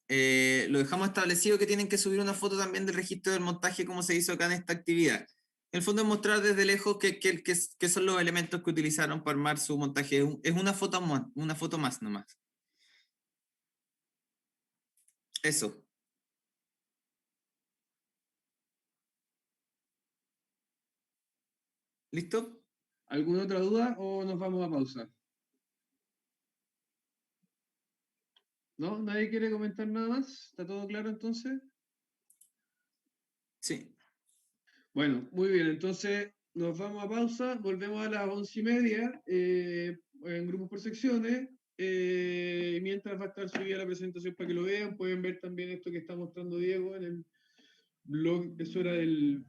lo dejamos establecido que tienen que subir una foto también del registro del montaje como se hizo acá en esta actividad. En el fondo es mostrar desde lejos qué son los elementos que utilizaron para armar su montaje. Es una foto más nomás. Eso. ¿Listo? ¿Alguna otra duda o nos vamos a pausa? ¿No? ¿Nadie quiere comentar nada más? ¿Está todo claro entonces? Sí. Bueno, muy bien, entonces nos vamos a pausa, volvemos a las 11:30, en grupos por secciones, mientras va a estar subida la presentación para que lo vean, pueden ver también esto que está mostrando Diego en el blog. Eso era el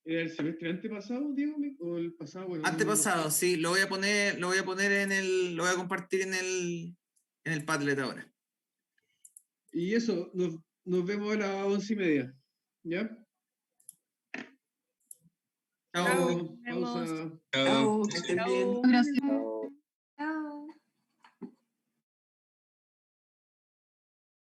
semestre antepasado, Diego, o el pasado. Bueno, Antepasado, sí, lo voy a poner lo voy a compartir en el Padlet ahora. Y eso, nos vemos a las 11:30, ¿ya? Chao. Pausa. Chao. Que estén bien. Gracias.